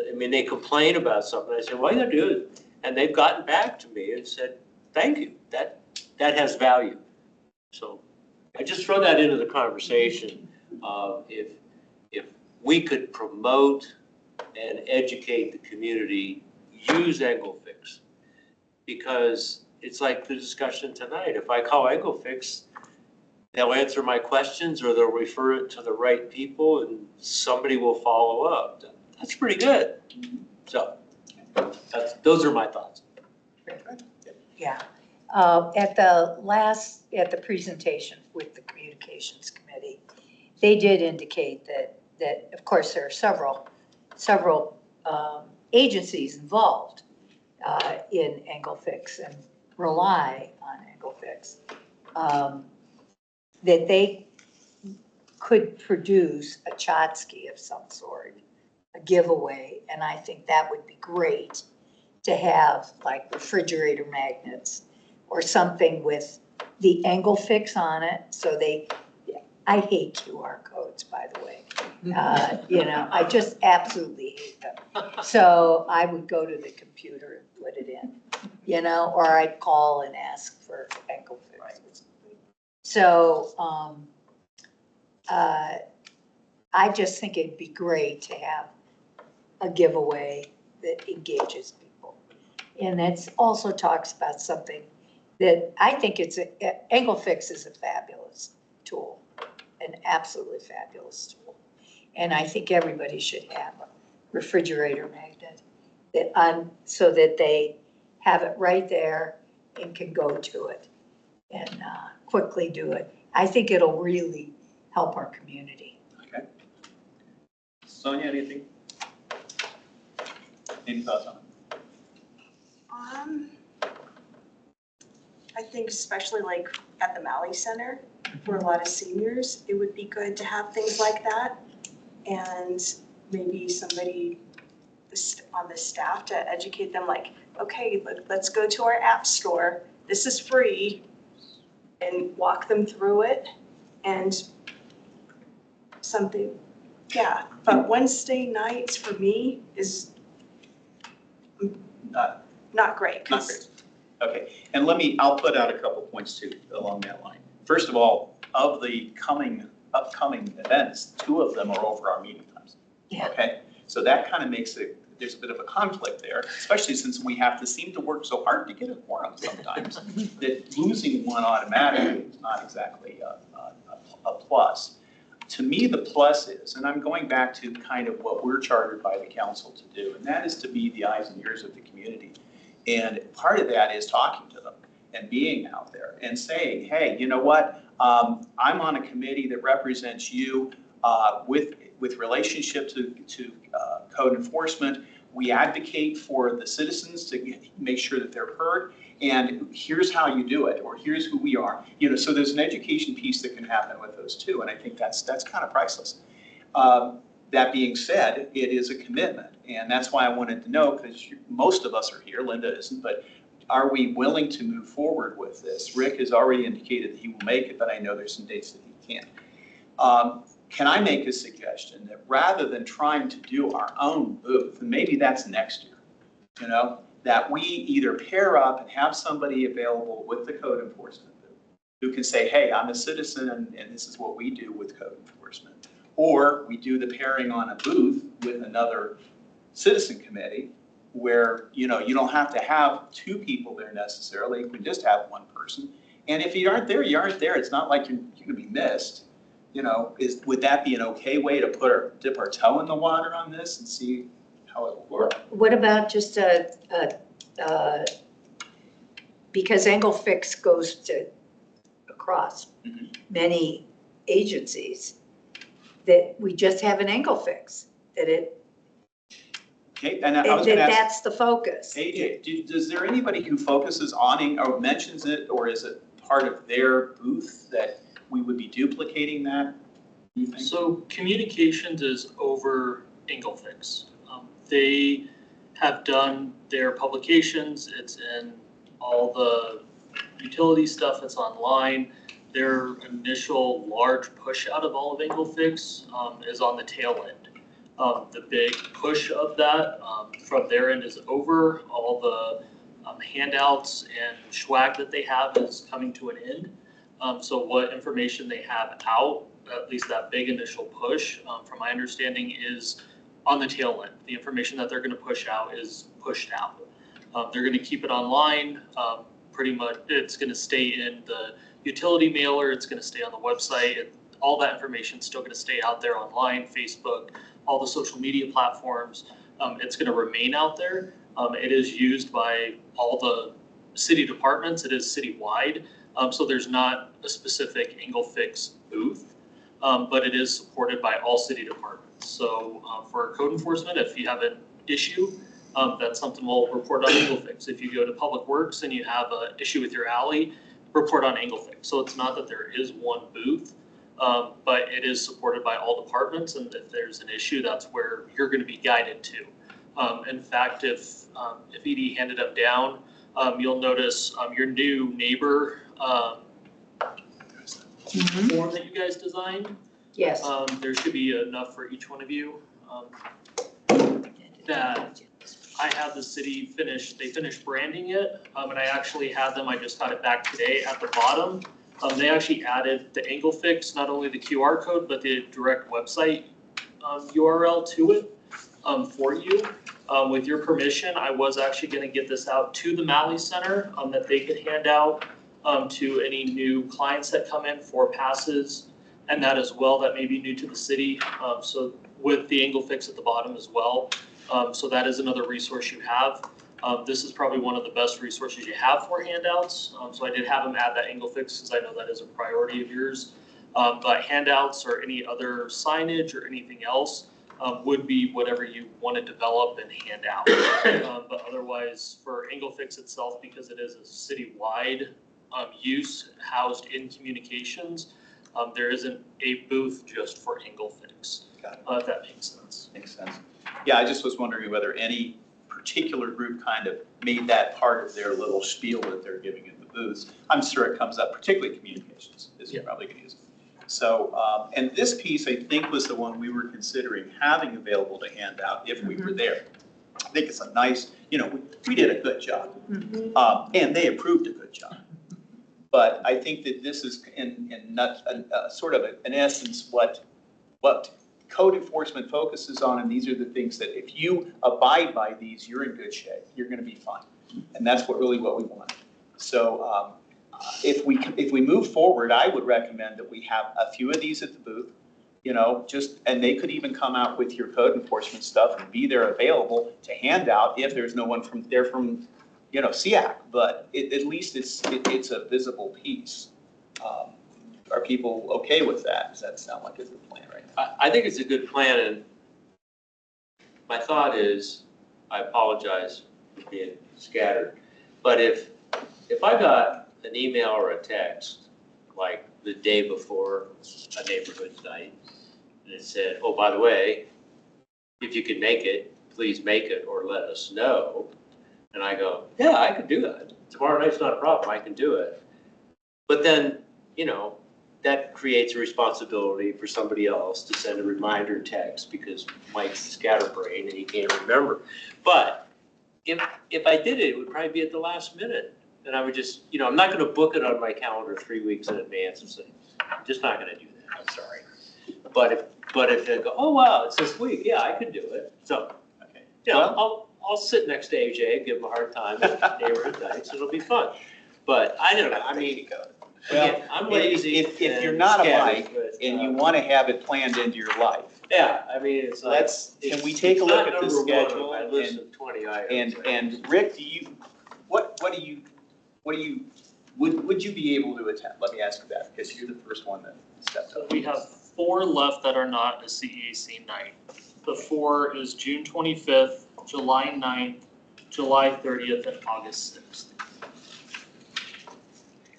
I mean, they complain about something. I said, why are you doing it? And they've gotten back to me and said, thank you, that has value. So I just throw that into the conversation. If we could promote and educate the community, use Englefix. Because it's like the discussion tonight, if I call Englefix, they'll answer my questions or they'll refer it to the right people and somebody will follow up. That's pretty good. So those are my thoughts. Yeah. At the presentation with the Communications Committee, they did indicate that of course there are several agencies involved in Englefix and rely on Englefix, that they could produce a Chotsky of some sort, a giveaway, and I think that would be great to have, like refrigerator magnets or something with the Englefix on it, so I hate QR codes, by the way. I just absolutely hate them. So I would go to the computer and put it in, or I'd call and ask for Englefix. So I just think it'd be great to have a giveaway that engages people. And it also talks about something that I think Englefix is a fabulous tool, an absolutely fabulous tool. And I think everybody should have a refrigerator magnet so that they have it right there and can go to it and quickly do it. I think it'll really help our community. Okay. Sonia, anything? Any thoughts on it? I think especially like at the Malley Center, for a lot of seniors, it would be good to have things like that. And maybe somebody on the staff to educate them like, okay, let's go to our app store. This is free. And walk them through it and something, yeah. But Wednesday nights for me is not great. Not great. Okay, and I'll put out a couple points too along that line. First of all, of the upcoming events, 2 of them are over our meeting times. Yeah. Okay, so that kind of makes there's a bit of a conflict there, especially since we have to seem to work so hard to get a quorum sometimes, that losing one automatically is not exactly a plus. To me, the plus is, and I'm going back to kind of what we're chartered by the council to do, and that is to be the eyes and ears of the community. And part of that is talking to them and being out there and saying, hey, you know what? I'm on a committee that represents you with relationship to code enforcement. We advocate for the citizens to make sure that they're heard. And here's how you do it, or here's who we are. So there's an education piece that can happen with those too, and I think that's kind of priceless. That being said, it is a commitment, and that's why I wanted to know, because most of us are here, Linda isn't, but are we willing to move forward with this? Rick has already indicated that he will make it, but I know there's some dates that he can't. Can I make a suggestion that rather than trying to do our own booth, and maybe that's next year, that we either pair up and have somebody available with the code enforcement booth who can say, hey, I'm a citizen and this is what we do with code enforcement. Or we do the pairing on a booth with another citizen committee where, you don't have to have 2 people there necessarily. You can just have 1 person. And if you aren't there, you aren't there. It's not like you're going to be missed. Would that be an okay way to dip our toe in the water on this and see how it will work? What about just because Englefix goes across many agencies, that we just have an Englefix, Okay, and I was going to ask, that's the focus. AJ, is there anybody who focuses on or mentions it, or is it part of their booth that we would be duplicating that? Do you think? So communications is over Englefix. They have done their publications. It's in all the utility stuff that's online. Their initial large push out of all of Englefix is on the tail end. The big push of that from their end is over. All the handouts and swag that they have is coming to an end. So what information they have out, at least that big initial push, from my understanding, is on the tail end. The information that they're going to push out is pushed out. They're going to keep it online. Pretty much, it's going to stay in the utility mailer. It's going to stay on the website. All that information is still going to stay out there online, Facebook, all the social media platforms. It's going to remain out there. It is used by all the city departments. It is citywide. So there's not a specific Englefix booth, but it is supported by all city departments. So for code enforcement, if you have an issue, that's something we'll report on Englefix. If you go to Public Works and you have an issue with your alley, report on Englefix. So it's not that there is one booth, but it is supported by all departments. And if there's an issue, that's where you're going to be guided to. In fact, if ED handed them down, you'll notice your new neighbor form that you guys designed. Yes. There should be enough for each one of you. That I have the city finish, they finished branding it, and I actually had them, I just got it back today at the bottom. They actually added the Englefix, not only the QR code, but the direct website URL to it for you. With your permission, I was actually going to get this out to the Malley Center that they could hand out to any new clients that come in for passes and that as well that may be new to the city. So with the Englefix at the bottom as well. So that is another resource you have. This is probably one of the best resources you have for handouts. So I did have them add that Englefix because I know that is a priority of yours. But handouts or any other signage or anything else would be whatever you want to develop and hand out. But otherwise for Englefix itself, because it is a citywide use housed in communications, there isn't a booth just for Englefix, if that makes sense. Makes sense. Yeah, I just was wondering whether any particular group kind of made that part of their little spiel that they're giving in the booths. I'm sure it comes up, particularly communications, is you're probably going to use it. So, and this piece I think was the one we were considering having available to hand out if we were there. I think it's a nice, we did a good job, and they approved a good job. But I think that this is in sort of an essence what code enforcement focuses on, and these are the things that if you abide by these, you're in good shape. You're going to be fine, and that's what we want. So if we move forward, I would recommend that we have a few of these at the booth, and they could even come out with your code enforcement stuff and be there available to hand out if there's no one from CEAC, but at least it's a visible piece. Are people okay with that? Does that sound like a good plan right now? I think it's a good plan, and my thought is, I apologize for being scattered, but if I got an email or a text, like the day before a neighborhood night, and it said, oh, by the way, if you can make it, please make it or let us know. And I go, yeah, I could do that. Tomorrow night's not a problem, I can do it. But then, that creates a responsibility for somebody else to send a reminder text because Mike's scatterbrained and he can't remember. But if I did it, it would probably be at the last minute. And I would just, I'm not going to book it on my calendar 3 weeks in advance and say, I'm just not going to do that, I'm sorry. But if they go, oh, wow, it's this week, yeah, I could do it. So, Okay. I'll sit next to AJ and give him a hard time at neighborhood nights. It'll be fun. But I don't know. I mean, again, I'm lazy. If you're not a Mike and you want to have it planned into your life, yeah, I mean, it's like. can we take a look at the schedule? I list of 20 items. And Rick, would you be able to attend? Let me ask you that, because you're the first one that stepped So up. we have 4 left that are not a CEAC night. The 4 is June 25th, July 9th, July 30th, and August 6th.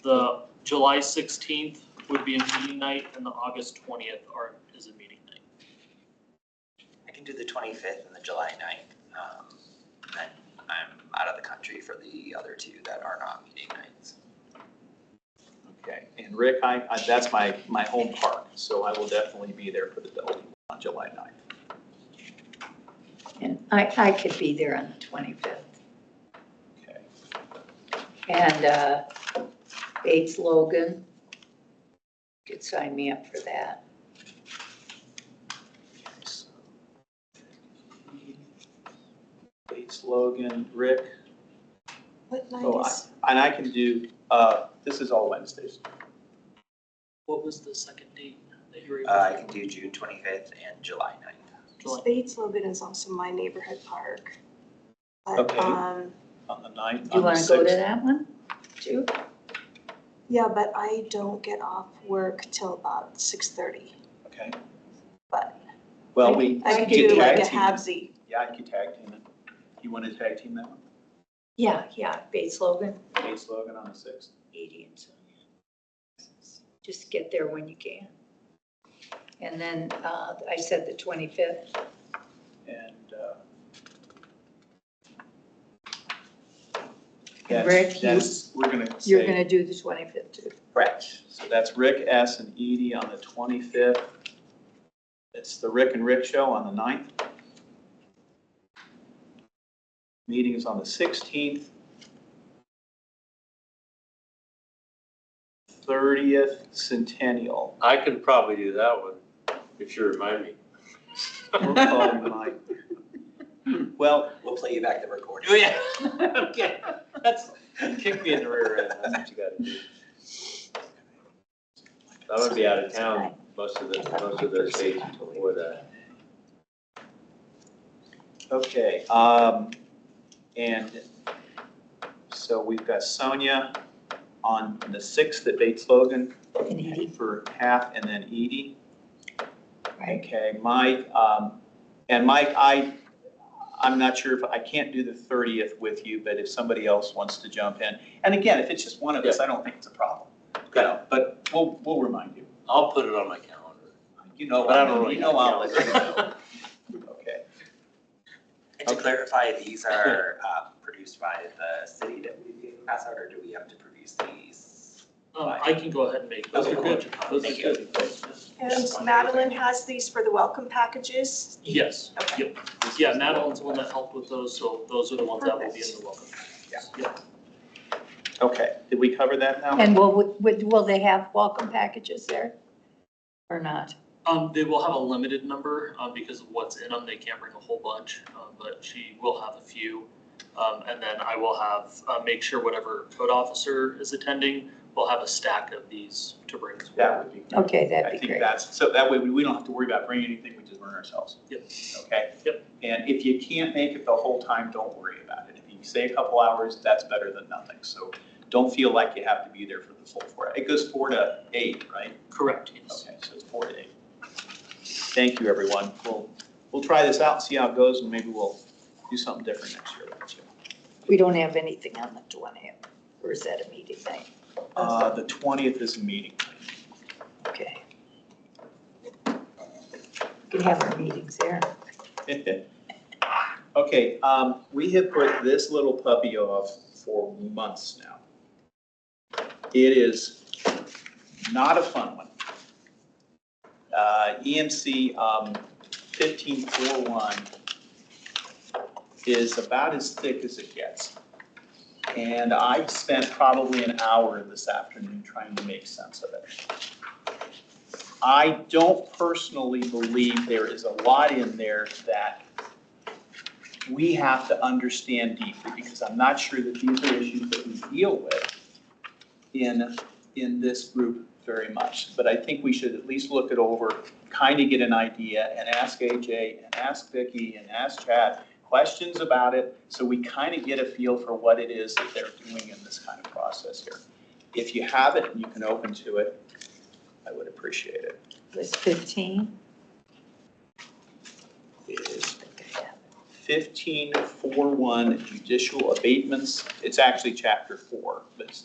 The July 16th would be a meeting night, and the August 20th is a meeting night. I can do the 25th and the July 9th. Then I'm out of the country for the other 2 that are not meeting nights. Okay, and Rick, that's my home park, so I will definitely be there for the building on July 9th. And I could be there on the 25th. Okay. And Bates Logan, could sign me up for that. Bates, Logan, Rick. What night Oh, is, and I can do, this is all Wednesdays. What was the second date that you were able I to? can do June 25th and July 9th. July. Bates Logan is also my neighborhood park. But, Okay. On the 9th, Do you on the wanna go to 6th. that one too? yeah, but I don't get off work till about 6:30. Okay. But Well, we. I could you do like a tag team it. halvesy. Yeah, I could tag team it. You want to tag team that one? Yeah, Bates Logan, Bates, Logan on the 6th. 80 and Sonia. Just get there when you can. And then I said the 25th. And, And Rick, we're gonna you're say, gonna do the 25th too. correct. So that's Rick, S, and Edie on the 25th. It's the Rick and Rick show on the 9th. Meeting is on the 16th. 30th Centennial. I could probably do that one, if you remind me. We'll call him Mike. Well, We'll play you back the recording. Oh, yeah, okay, that's, kick me in the rear end, that's what you gotta do. I'm gonna be out of town most of those days before that. okay, and so we've got Sonia on the 6th at Bates Logan And Edie, for half, and then Edie. right? Okay, Mike, and Mike, I'm not sure if, I can't do the 30th with you, but if somebody else wants to jump in, and again, if it's just one of us, I don't think it's a problem. You know, but we'll remind you. I'll put it on my calendar. You know, But I don't really you know I'll have let a you know. Okay. And to Okay. clarify, these are produced by the city that we pass out, or do we have to produce these? I can go ahead and make those. Okay, are cool. good. Those are Thank you. good. And Madeline has these for the welcome packages? Yes, Okay. yep. Yeah, Madeline's the one that helped with those, so those are the ones that will be in the welcome. Yeah. Okay, did we cover that now? And will they have welcome packages there or not? They will have a limited number, because of what's in them, they can't bring a whole bunch, but she will have a few. And then I will have, make sure whatever code officer is attending will have a stack of these to bring as well. That would be great. Okay, I that'd be think great. that's, so that way we don't have to worry about bringing anything, we just bring ourselves. Yep. Okay? Yep. And if you can't make it the whole time, don't worry about it. If you say a couple hours, that's better than nothing. So don't feel like you have to be there for the full 4 hours. It goes 4 to 8, right? Correct, yes. Okay, so it's 4 to 8. Thank you, everyone. We'll try this out and see how it goes, and maybe we'll do something different next year. We don't have anything on the 20th, or is that a meeting night? The 20th is a meeting. Okay. We can have our meetings there. Okay, we have put this little puppy off for months now. It is not a fun one. EMC 1541 is about as thick as it gets. And I've spent probably an hour this afternoon trying to make sense of it. I don't personally believe there is a lot in there that we have to understand deeply, because I'm not sure that these are issues that we deal with in this group very much. But I think we should at least look it over, kind of get an idea, and ask AJ, and ask Vicki, and ask Chad questions about it, so we kind of get a feel for what it is that they're doing in this kind of process here. If you have it and you can open to it, I would appreciate it. List 15? It is 1541 judicial abatements. It's actually chapter 4, but it's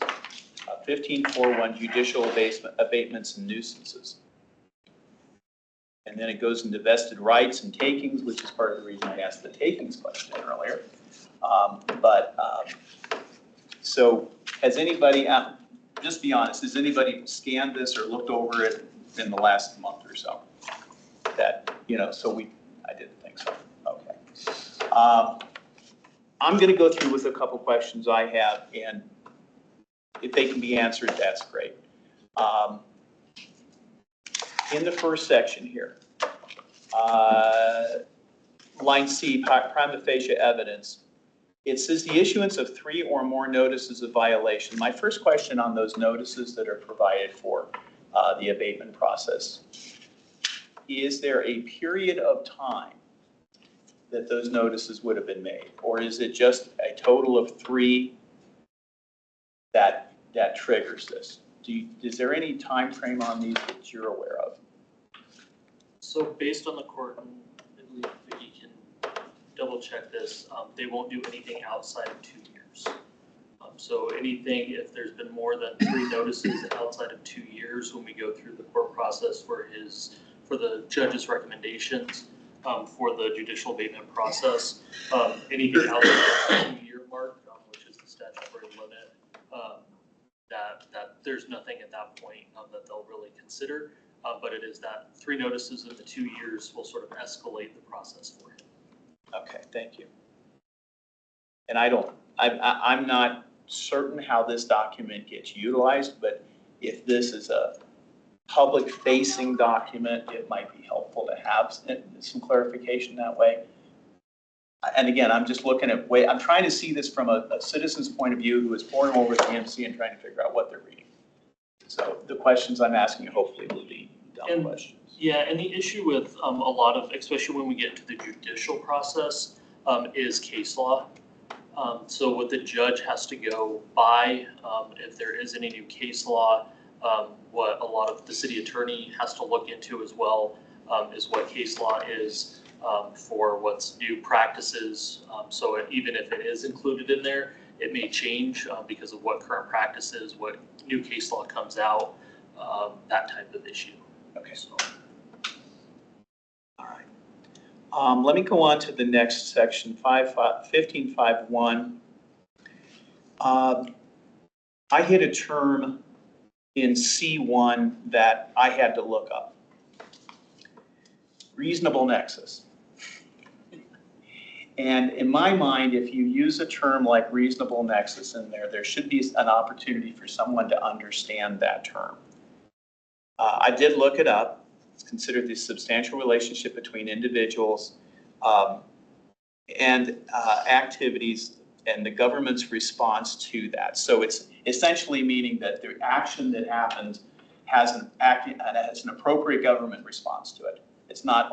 1541 judicial abatements and nuisances. And then it goes into vested rights and takings, which is part of the reason I asked the takings question earlier. So has anybody, just be honest, has anybody scanned this or looked over it in the last month or so? That, I didn't think so. Okay. I'm going to go through with a couple questions I have, and if they can be answered, that's great. In the first section here, line C, prima facie evidence, it says the issuance of 3 or more notices of violation. My first question on those notices that are provided for the abatement process, is there a period of time that those notices would have been made? Or is it just a total of 3 that triggers this? Is there any time frame on these that you're aware of? So based on the court, and I believe Vicki can double check this, they won't do anything outside of 2 years. So anything, if there's been more than 3 notices outside of 2 years, when we go through the court process for the judge's recommendations, for the judicial abatement process, anything outside the 2-year mark, which is the statutory limit, that there's nothing at that point that they'll really consider. But it is that 3 notices in the 2 years will sort of escalate the process for him. Okay, thank you. And I'm not certain how this document gets utilized, but if this is a public-facing document, it might be helpful to have some clarification that way. And again, I'm just looking at I'm trying to see this from a citizen's point of view who is poring over the MC and trying to figure out what they're reading. So the questions I'm asking hopefully will be dumb questions. Yeah, and the issue with a lot of, especially when we get to the judicial process, is case law. So what the judge has to go by, if there is any new case law, what a lot of the city attorney has to look into as well, is what case law is for what's new practices. So even if it is included in there, it may change because of what current practice is, what new case law comes out, that type of issue. Okay. So. All right. Let me go on to the next section, 15.5.1. I hit a term in C1 that I had to look up. Reasonable nexus. And in my mind, if you use a term like reasonable nexus in there, there should be an opportunity for someone to understand that term. I did look it up. It's considered the substantial relationship between individuals and activities and the government's response to that. So it's essentially meaning that the action that happens has an appropriate government response to it. It's not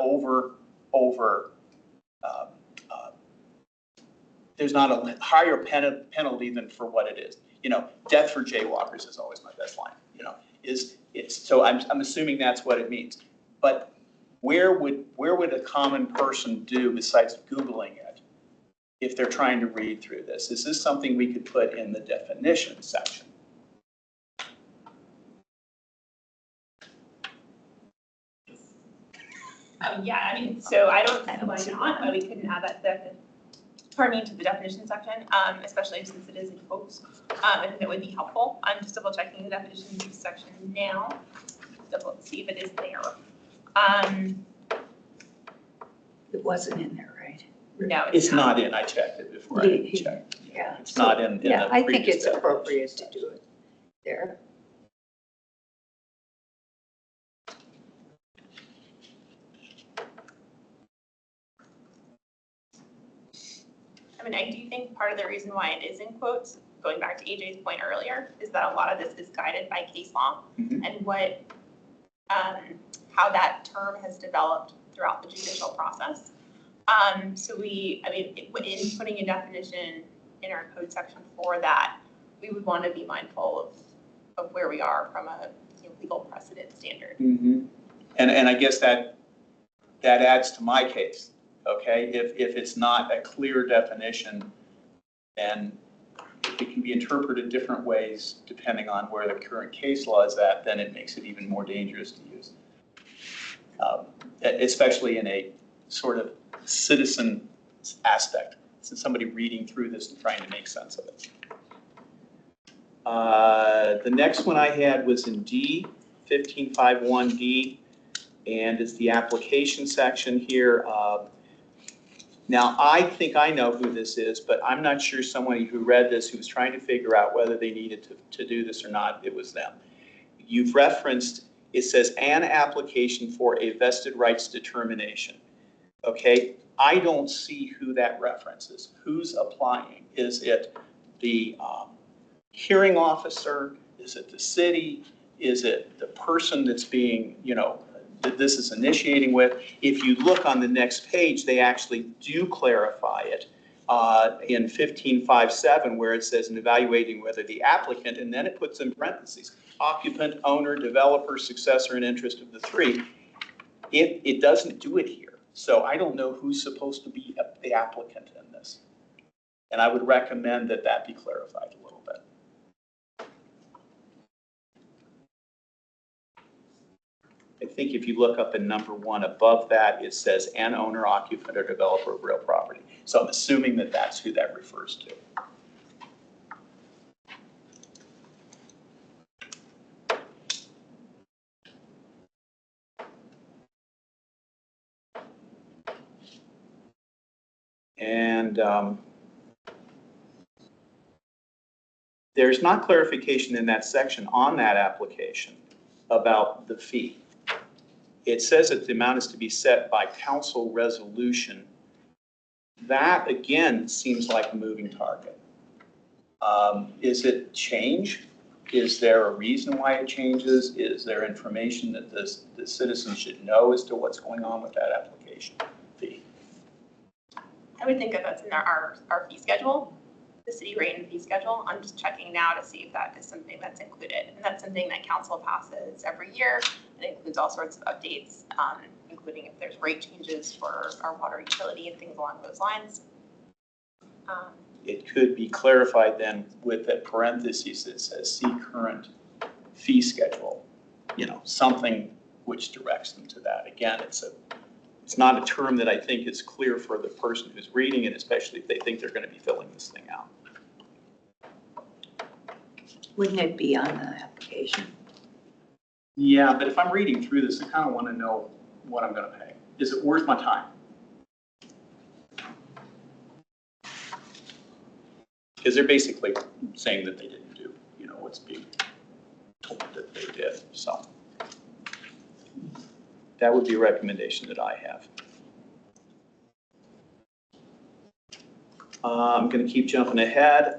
there's not a higher penalty than for what it is. You know, death for jaywalkers is always my best line. You know, so I'm assuming that's what it means. But where would a common person do besides Googling it if they're trying to read through this? Is this something we could put in the definition section? Yeah, I mean, so I don't see why not, but we couldn't add that to the definition section, especially since it is in quotes. I think that would be helpful. I'm just double checking the definitions section now, see if it is there. It wasn't in there, right? No, It's not in. I checked it before I checked. Yeah. It's not in the Yeah, I think previous it's definition appropriate to section. do it there. I mean, I do think part of the reason why it is in quotes, going back to AJ's point earlier, is that a lot of this is guided by case law and what, how that term has developed throughout the judicial process. So in putting a definition in our code section for that, we would want to be mindful of where we are from a legal precedent standard. Mm-hmm. And I guess that adds to my case. Okay, if it's not a clear definition, then it can be interpreted different ways depending on where the current case law is at, then it makes it even more dangerous to use. Especially in a sort of citizen aspect, since somebody reading through this and trying to make sense of it. The next one I had was in D, 15.5.1D, and it's the application section here. Now, I think I know who this is, but I'm not sure somebody who read this who was trying to figure out whether they needed to do this or not, it was them. You've referenced, it says an application for a vested rights determination. Okay, I don't see who that references. Who's applying? Is it the hearing officer? Is it the city? Is it the person that's being, that this is initiating with? If you look on the next page, they actually do clarify it in 15.5.7, where it says in evaluating whether the applicant, and then it puts in parentheses, occupant, owner, developer, successor, and interest of the three. It doesn't do it here. So I don't know who's supposed to be the applicant in this. And I would recommend that that be clarified a little bit. I think if you look up in number 1 above that, it says an owner, occupant, or developer of real property. So I'm assuming that that's who that refers to. And there's not clarification in that section on that application about the fee. It says that the amount is to be set by council resolution. That, again, seems like a moving target. Is it change? Is there a reason why it changes? Is there information that the citizens should know as to what's going on with that application fee? I would think that that's in our fee schedule, the city rate and fee schedule. I'm just checking now to see if that is something that's included. And that's something that council passes every year. It includes all sorts of updates, including if there's rate changes for our water utility and things along those lines. It could be clarified then with the parentheses that says see current fee schedule, something which directs them to that. Again, it's not a term that I think is clear for the person who's reading it, especially if they think they're going to be filling this thing out. Wouldn't it be on the application? Yeah, but if I'm reading through this, I kind of want to know what I'm going to pay. Is it worth my time? Because they're basically saying that they didn't do, what's being told that they did. So that would be a recommendation that I have. I'm going to keep jumping ahead.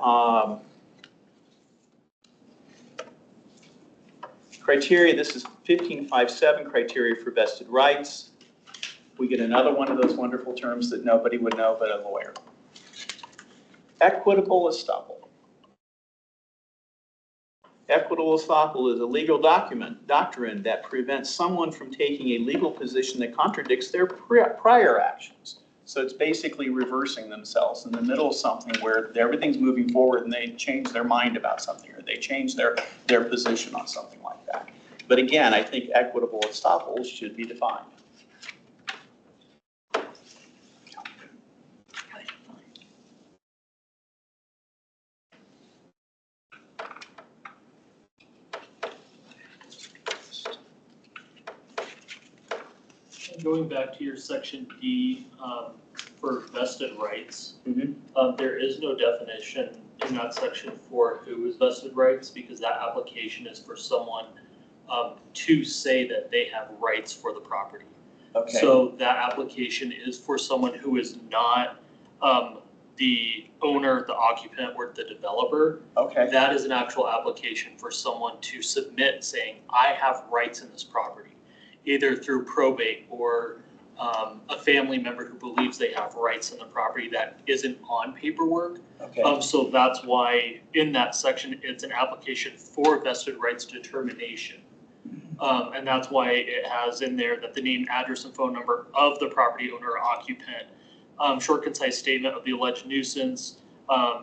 Criteria, this is 15.5.7, criteria for vested rights. We get another one of those wonderful terms that nobody would know but a lawyer. Equitable estoppel. Equitable estoppel is a legal doctrine that prevents someone from taking a legal position that contradicts their prior actions. So it's basically reversing themselves in the middle of something where everything's moving forward and they change their mind about something or they change their position on something like that. But again, I think equitable estoppel should be defined. Going back to your section D for vested rights, there is no definition in that section for who is vested rights because that application is for someone to say that they have rights for the property. Okay. So that application is for someone who is not the owner, the occupant, or the developer. Okay. That is an actual application for someone to submit saying, I have rights in this property, either through probate or a family member who believes they have rights in the property that isn't on paperwork. Okay. So that's why in that section, it's an application for vested rights determination. And that's why it has in there that the name, address, and phone number of the property owner or occupant, short, concise statement of the alleged nuisance,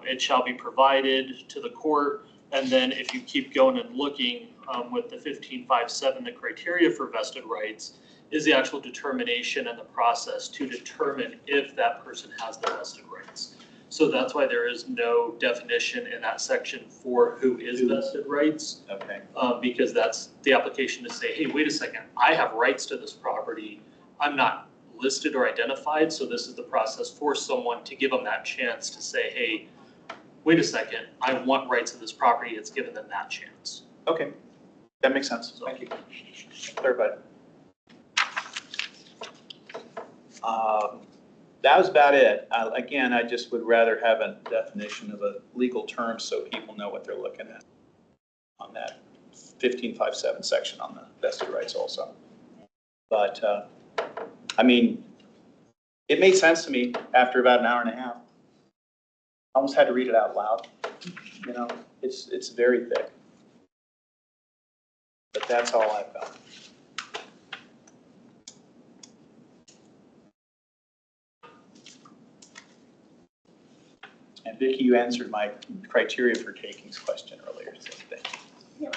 it shall be provided to the court. And then if you keep going and looking with the 15.5.7, the criteria for vested rights is the actual determination and the process to determine if that person has the vested rights. So that's why there is no definition in that section for who is vested rights. Okay. Because that's the application to say, hey, wait a second, I have rights to this property. I'm not listed or identified, so this is the process for someone to give them that chance to say, hey, wait a second, I want rights of this property, it's given them that chance. Okay, that makes sense. So- Thank you. Clarified. That was about it. Again, I just would rather have a definition of a legal term so people know what they're looking at on that 15.5.7 section on the vested rights also. But, I mean, it made sense to me after about an hour and a half. I almost had to read it out loud. You know, it's very thick. But that's all I've got. And Vicki, you answered my criteria for takings question earlier, so thank you.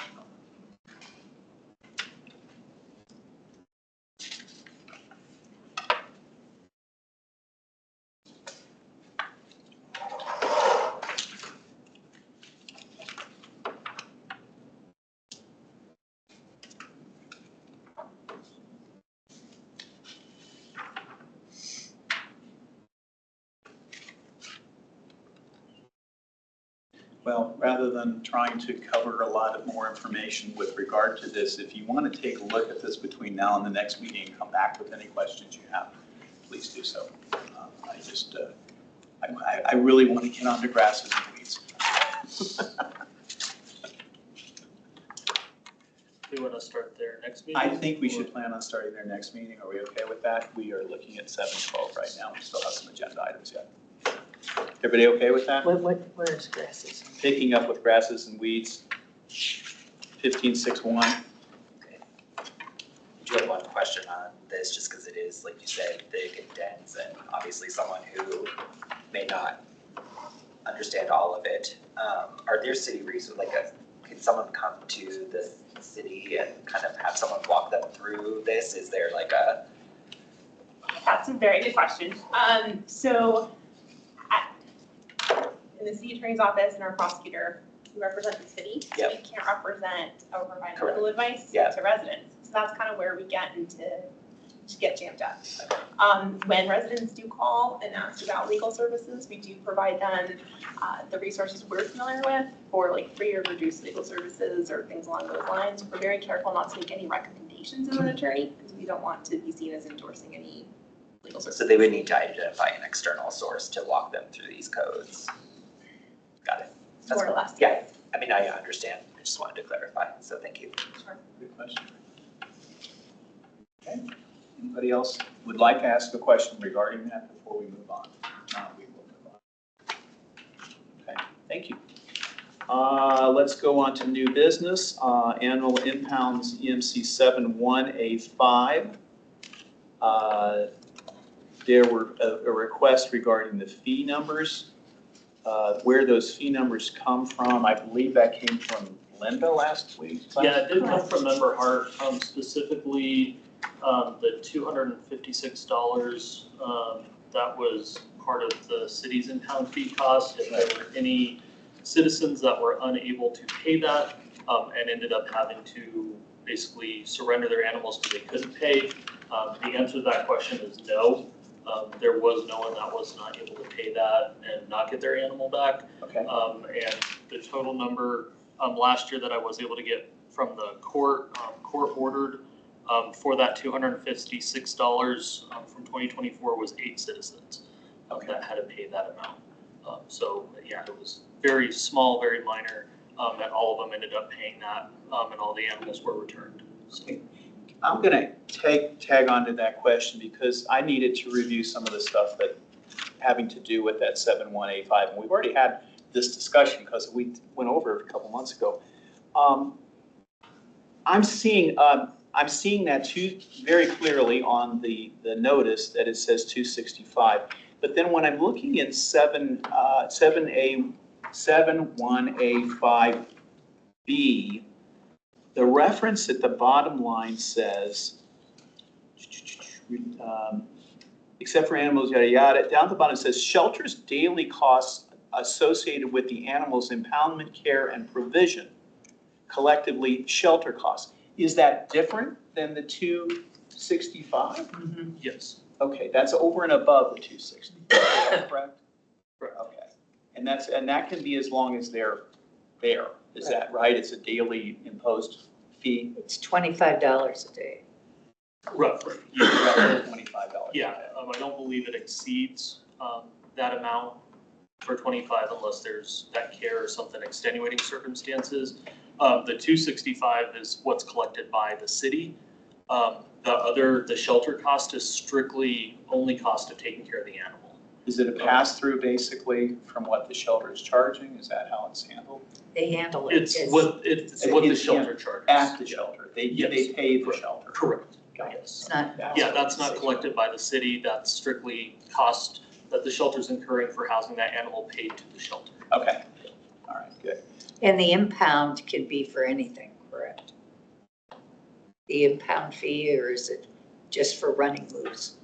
Well, rather than trying to cover a lot of more information with regard to this, if you want to take a look at this between now and the next meeting and come back with any questions you have, please do so. I just, I really want to get onto grasses and weeds. We want to start there next meeting? I think we should plan on starting their next meeting. Are we okay with that? We are looking at 7:12 right now. We still have some agenda items yet. Everybody okay with that? Where's grasses? Picking up with grasses and weeds, 15.6.1. I do have one question on this, just because it is, like you said, thick and dense, and obviously someone who may not understand all of it. Are there city resources, can someone come to the city and kind of have someone walk them through this? Is there like a? That's a very good question. So in the city attorney's office and our prosecutor, we represent the city. So Yep. we can't represent or provide Correct. legal advice Yeah. to residents. So that's kind of where we get get jammed up. When residents do call and ask about legal services, we do provide them the resources we're familiar with for like free or reduced legal services or things along those lines. We're very careful not to make any recommendations as an attorney because we don't want to be seen as endorsing any legal services. So they would need to identify an external source to walk them through these codes. Got it. That's More or cool. less. Yeah, I mean, I understand. I just wanted to clarify, so thank you. Good question. Okay. Anybody else would like to ask a question regarding that before we move on? No, we will move on. Okay, thank you. Let's go on to new business. Annual Impounds EMC 71A5. There were a request regarding the fee numbers. Where those fee numbers come from, I believe that came from Linda last week. Yeah, it did come from Member Hart, specifically the $256, that was part of the city's impound fee cost. If there were any citizens that were unable to pay that and ended up having to basically surrender their animals because they couldn't pay, the answer to that question is no. There was no one that was not able to pay that and not get their animal back. Okay. And the total number last year that I was able to get from the court ordered for that $256 from 2024 was 8 citizens that had to pay that amount. So yeah, it was very small, very minor, and all of them ended up paying that, and all the animals were returned. So. I'm gonna tag onto that question because I needed to review some of the stuff that having to do with that 71A5. And we've already had this discussion because we went over it a couple months ago. I'm seeing that too very clearly on the notice that it says 265. But then when I'm looking at 71A5B, the reference at the bottom line says, except for animals, yada, yada. Down at the bottom it says, shelter's daily costs associated with the animal's impoundment, care, and provision, collectively shelter costs. Is that different than the 265? Yes. Okay, that's over and above the 260, is that correct? Correct. Okay, and that can be as long as they're there, is that right? It's a daily imposed fee? It's $25 a day. Roughly. $25. Yeah, I don't believe it exceeds that amount for 25 unless there's that care or something extenuating circumstances. The 265 is what's collected by the city. The shelter cost is strictly only cost of taking care of the animal. Is it a pass-through basically from what the shelter is charging? Is that how it's handled? They handle it. It's what the It's shelter charges. At the shelter? They Yes. pay the Correct. shelter? Correct. Got it. It's not, Yeah, that's not collected by the city. That's strictly cost that the shelter's incurring for housing that animal paid to the shelter. Okay, all right, good. and the impound can be for anything, correct? The impound fee, or is it just for running loose?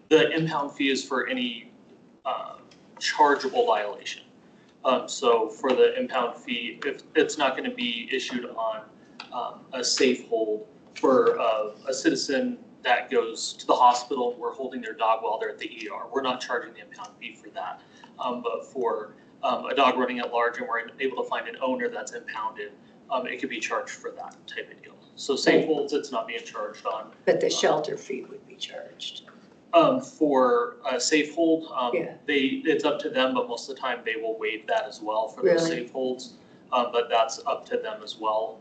The impound fee is for any chargeable violation. So for the impound fee, if it's not going to be issued on a safe hold for a citizen that goes to the hospital, we're holding their dog while they're at the ER, we're not charging the impound fee for that. But for a dog running at large and we're able to find an owner that's impounded, it could be charged for that type of deal. So safe holds, it's not being charged on. But the shelter fee would be charged. For a safe hold, Yeah. it's up to them, but most of the time they will waive that as well for those Really? safe holds. But that's up to them as well,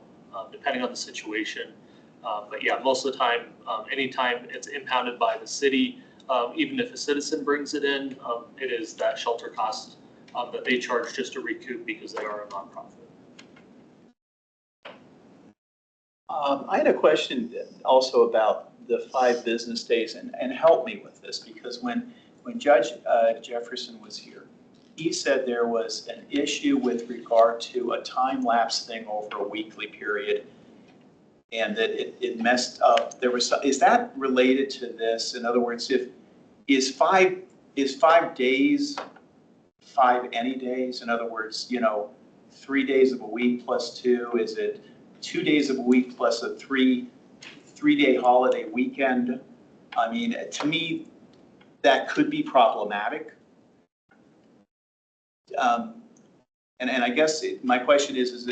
depending on the situation. But yeah, most of the time, anytime it's impounded by the city, even if a citizen brings it in, it is that shelter cost that they charge just to recoup because they are a nonprofit. I had a question also about the 5 business days, and help me with this, because when Judge Jefferson was here, he said there was an issue with regard to a time lapse thing over a weekly period, and that it messed up. Is that related to this? In other words, is 5 days 5 any days? In other words, 3 days of a week plus 2, is it 2 days of a week plus a three-day holiday weekend? I mean, to me, that could be problematic. And I guess my question is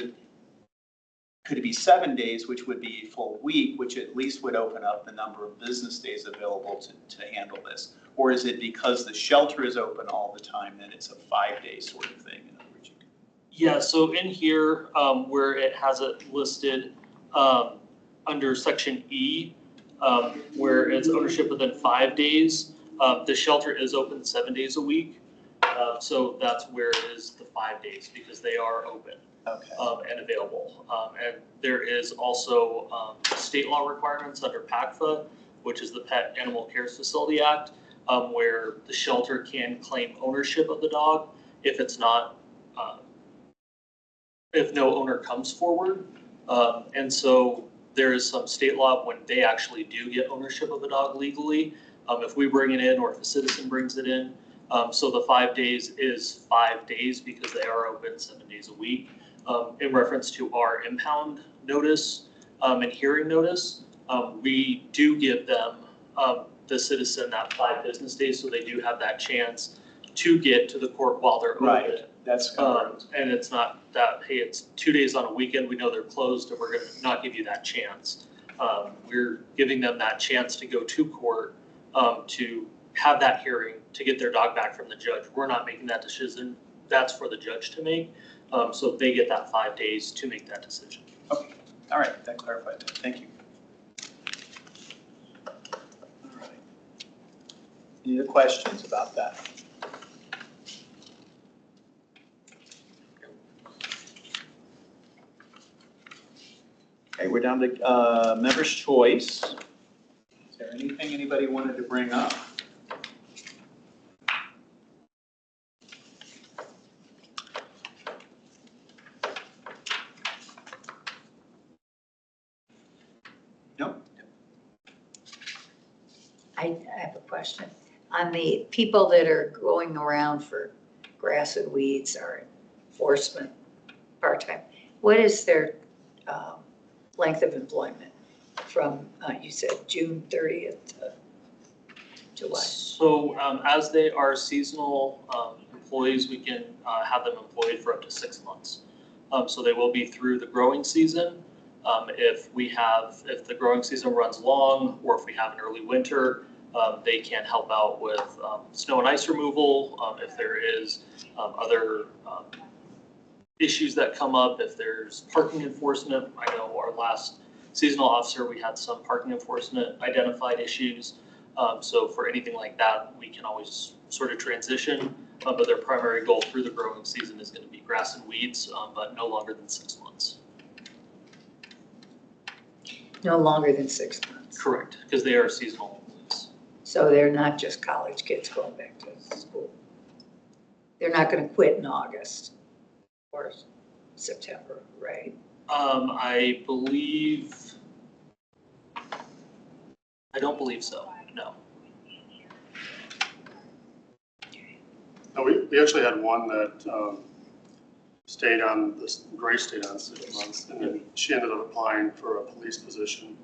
could it be 7 days, which would be a full week, which at least would open up the number of business days available to handle this? Or is it because the shelter is open all the time, then it's a 5-day sort of thing? In other words, Yeah, so in here, where it has it listed under section E, where it's ownership within 5 days, the shelter is open 7 days a week. So that's where it is the 5 days, because they are open. Okay. And available. And there is also state law requirements under PACFA, which is the Pet Animal Care Facility Act, where the shelter can claim ownership of the dog if it's not, if no owner comes forward. And so there is some state law when they actually do get ownership of the dog legally, if we bring it in or if a citizen brings it in. So the 5 days is 5 days because they are open 7 days a week. In reference to our impound notice and hearing notice, we do give them, the citizen, that 5 business days, so they do have that chance to get to the court while they're open. Right, that's correct. And it's not that, hey, it's 2 days on a weekend, we know they're closed and we're gonna not give you that chance. We're giving them that chance to go to court, to have that hearing, to get their dog back from the judge. We're not making that decision, that's for the judge to make. So they get that 5 days to make that decision. Okay, all right, that clarified that, thank you. All right. Any other questions about that? Okay, we're down to member's choice. Is there anything anybody wanted to bring up? I have a question. On the people that are going around for grass and weeds or enforcement part-time, what is their length of employment from, you said June 30th to to what? So as they are seasonal employees, we can have them employed for up to 6 months. So they will be through the growing season. If the growing season runs long, or if we have an early winter, they can help out with snow and ice removal. If there is other issues that come up, if there's parking enforcement. I know our last seasonal officer, we had some parking enforcement identified issues. So for anything like that, we can always sort of transition. But their primary goal through the growing season is going to be grass and weeds, but no longer than 6 months. No longer than 6 months. Correct, because they are seasonal employees. So they're not just college kids going back to school. They're not going to quit in August or September, right? I don't believe so, no. No, we actually had one that Grace stayed on 6 months, and then she ended up applying for a police position,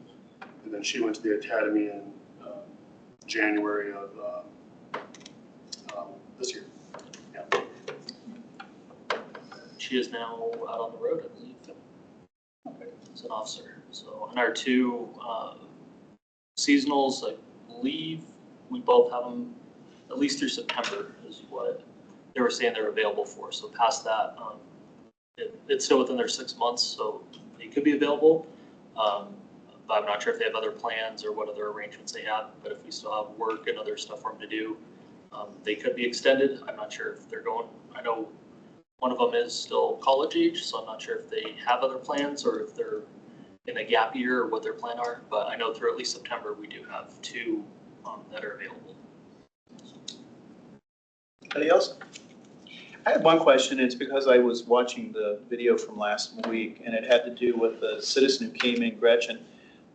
and then she went to the academy in January of this year. Yeah. She is now out on the road, I believe, as an officer. So, and our 2 seasonals, I believe we both have them at least through September is what they were saying they're available for. So past that, it's still within their 6 months, so they could be available. But I'm not sure if they have other plans or what other arrangements they have. But if we still have work and other stuff for them to do, they could be extended. I'm not sure if they're going. I know one of them is still college age, so I'm not sure if they have other plans or if they're in a gap year or what their plan are. But I know through at least September, we do have 2 that are available. Anybody else? I had one question. It's because I was watching the video from last week, and it had to do with the citizen who came in, Gretchen.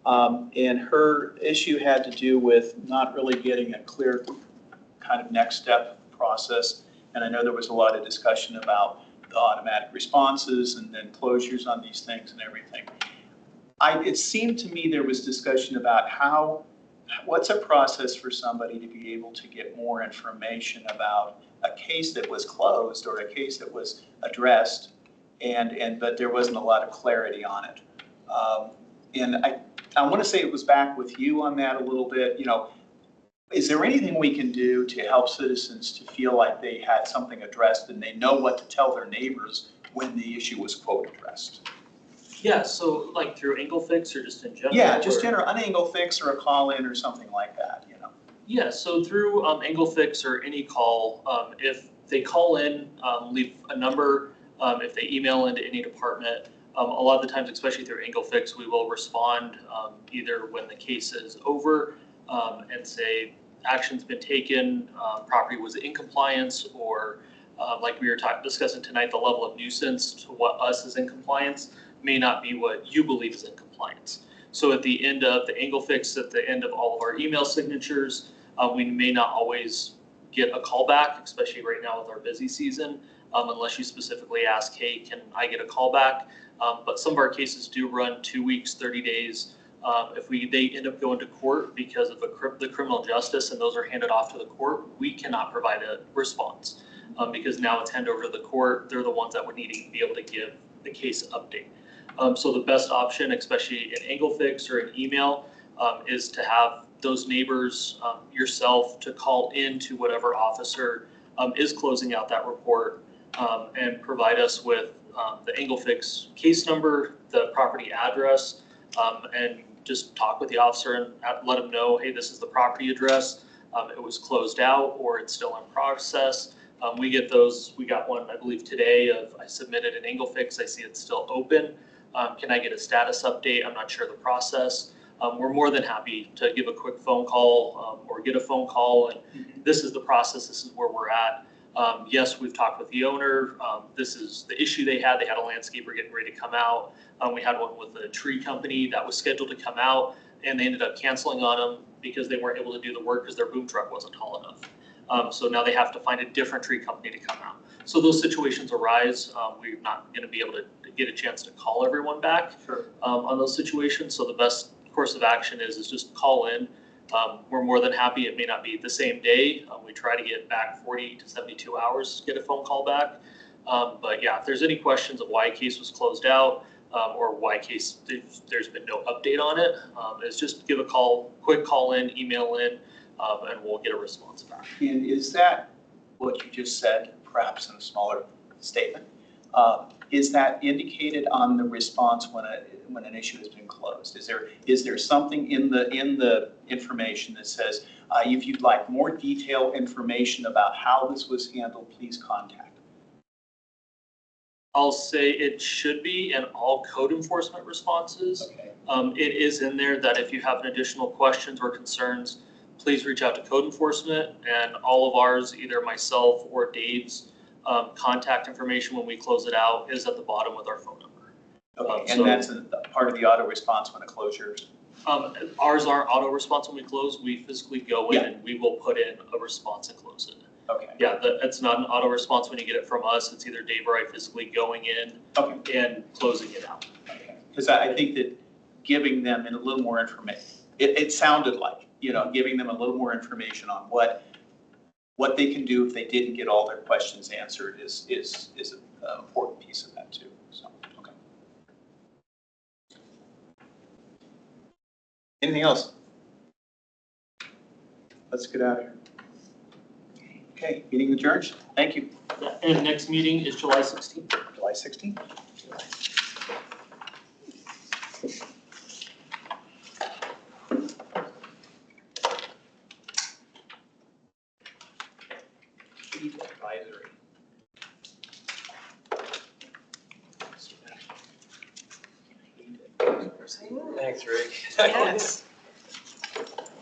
And her issue had to do with not really getting a clear kind of next step process. And I know there was a lot of discussion about the automatic responses and then closures on these things and everything. It seemed to me there was discussion about what's a process for somebody to be able to get more information about a case that was closed or a case that was addressed, but there wasn't a lot of clarity on it. And I want to say it was back with you on that a little bit. Is there anything we can do to help citizens to feel like they had something addressed and they know what to tell their neighbors when the issue was quote addressed? Yeah, so like through Englefix or just in general? Yeah, just general, an angle fix or a call in or something like that, Yeah, so through Englefix or any call, if they call in, leave a number, if they email into any department, a lot of the times, especially through Englefix, we will respond either when the case is over and say action's been taken, property was in compliance, or like we were discussing tonight, the level of nuisance to what us is in compliance may not be what you believe is in compliance. So at the end of the Englefix, at the end of all of our email signatures, we may not always get a call back, especially right now with our busy season, unless you specifically ask, hey, can I get a call back? But some of our cases do run 2 weeks, 30 days. If they end up going to court because of the criminal justice and those are handed off to the court, we cannot provide a response because now it's handed over to the court. They're the ones that would need to be able to give the case update. So the best option, especially in Englefix or an email, is to have those neighbors, yourself, to call in to whatever officer is closing out that report and provide us with the Englefix case number, the property address, and just talk with the officer and let them know, hey, this is the property address. It was closed out or it's still in process. We get those. We got one, I believe, today of I submitted an Englefix. I see it's still open. Can I get a status update? I'm not sure the process. We're more than happy to give a quick phone call or get a phone call. And this is the process. This is where we're at. Yes, we've talked with the owner. This is the issue they had. They had a landscaper getting ready to come out. We had one with a tree company that was scheduled to come out, and they ended up canceling on them because they weren't able to do the work because their boom truck wasn't tall enough. So now they have to find a different tree company to come out. So those situations arise. We're not going to be able to get a chance to call everyone back on those situations. So the best course of action is just call in, We're more than happy. It may not be the same day. We try to get back 40 to 72 hours to get a phone call back. But yeah, if there's any questions of why a case was closed out, or why a case, there's been no update on it, is just give a call, quick call in, email in, and we'll get a response back. And is that what you just said, perhaps in a smaller statement? Is that indicated on the response when an issue has been closed? Is there something in the information that says, if you'd like more detailed information about how this was handled, please contact? I'll say it should be in all code enforcement responses. Okay. It is in there that if you have additional questions or concerns, please reach out to code enforcement, and all of ours, either myself or Dave's contact information when we close it out is at the bottom with our phone number. Okay, So- and that's a part of the auto response when a closure. Ours aren't auto response when we close. We physically go in Yeah. and we will put in a response and close it. Okay. Yeah, it's not an auto response when you get it from us. It's either Dave or I physically going in Okay. and closing it out. Because I think that giving them a little more information, it sounded like, giving them a little more information on what they can do if they didn't get all their questions answered is an important piece of that too. So, okay. Anything else? Let's get out of here. Okay, meeting adjourned. Thank you. And next meeting is July 16th. July 16th. Advisory. Thanks, Rick. Yes.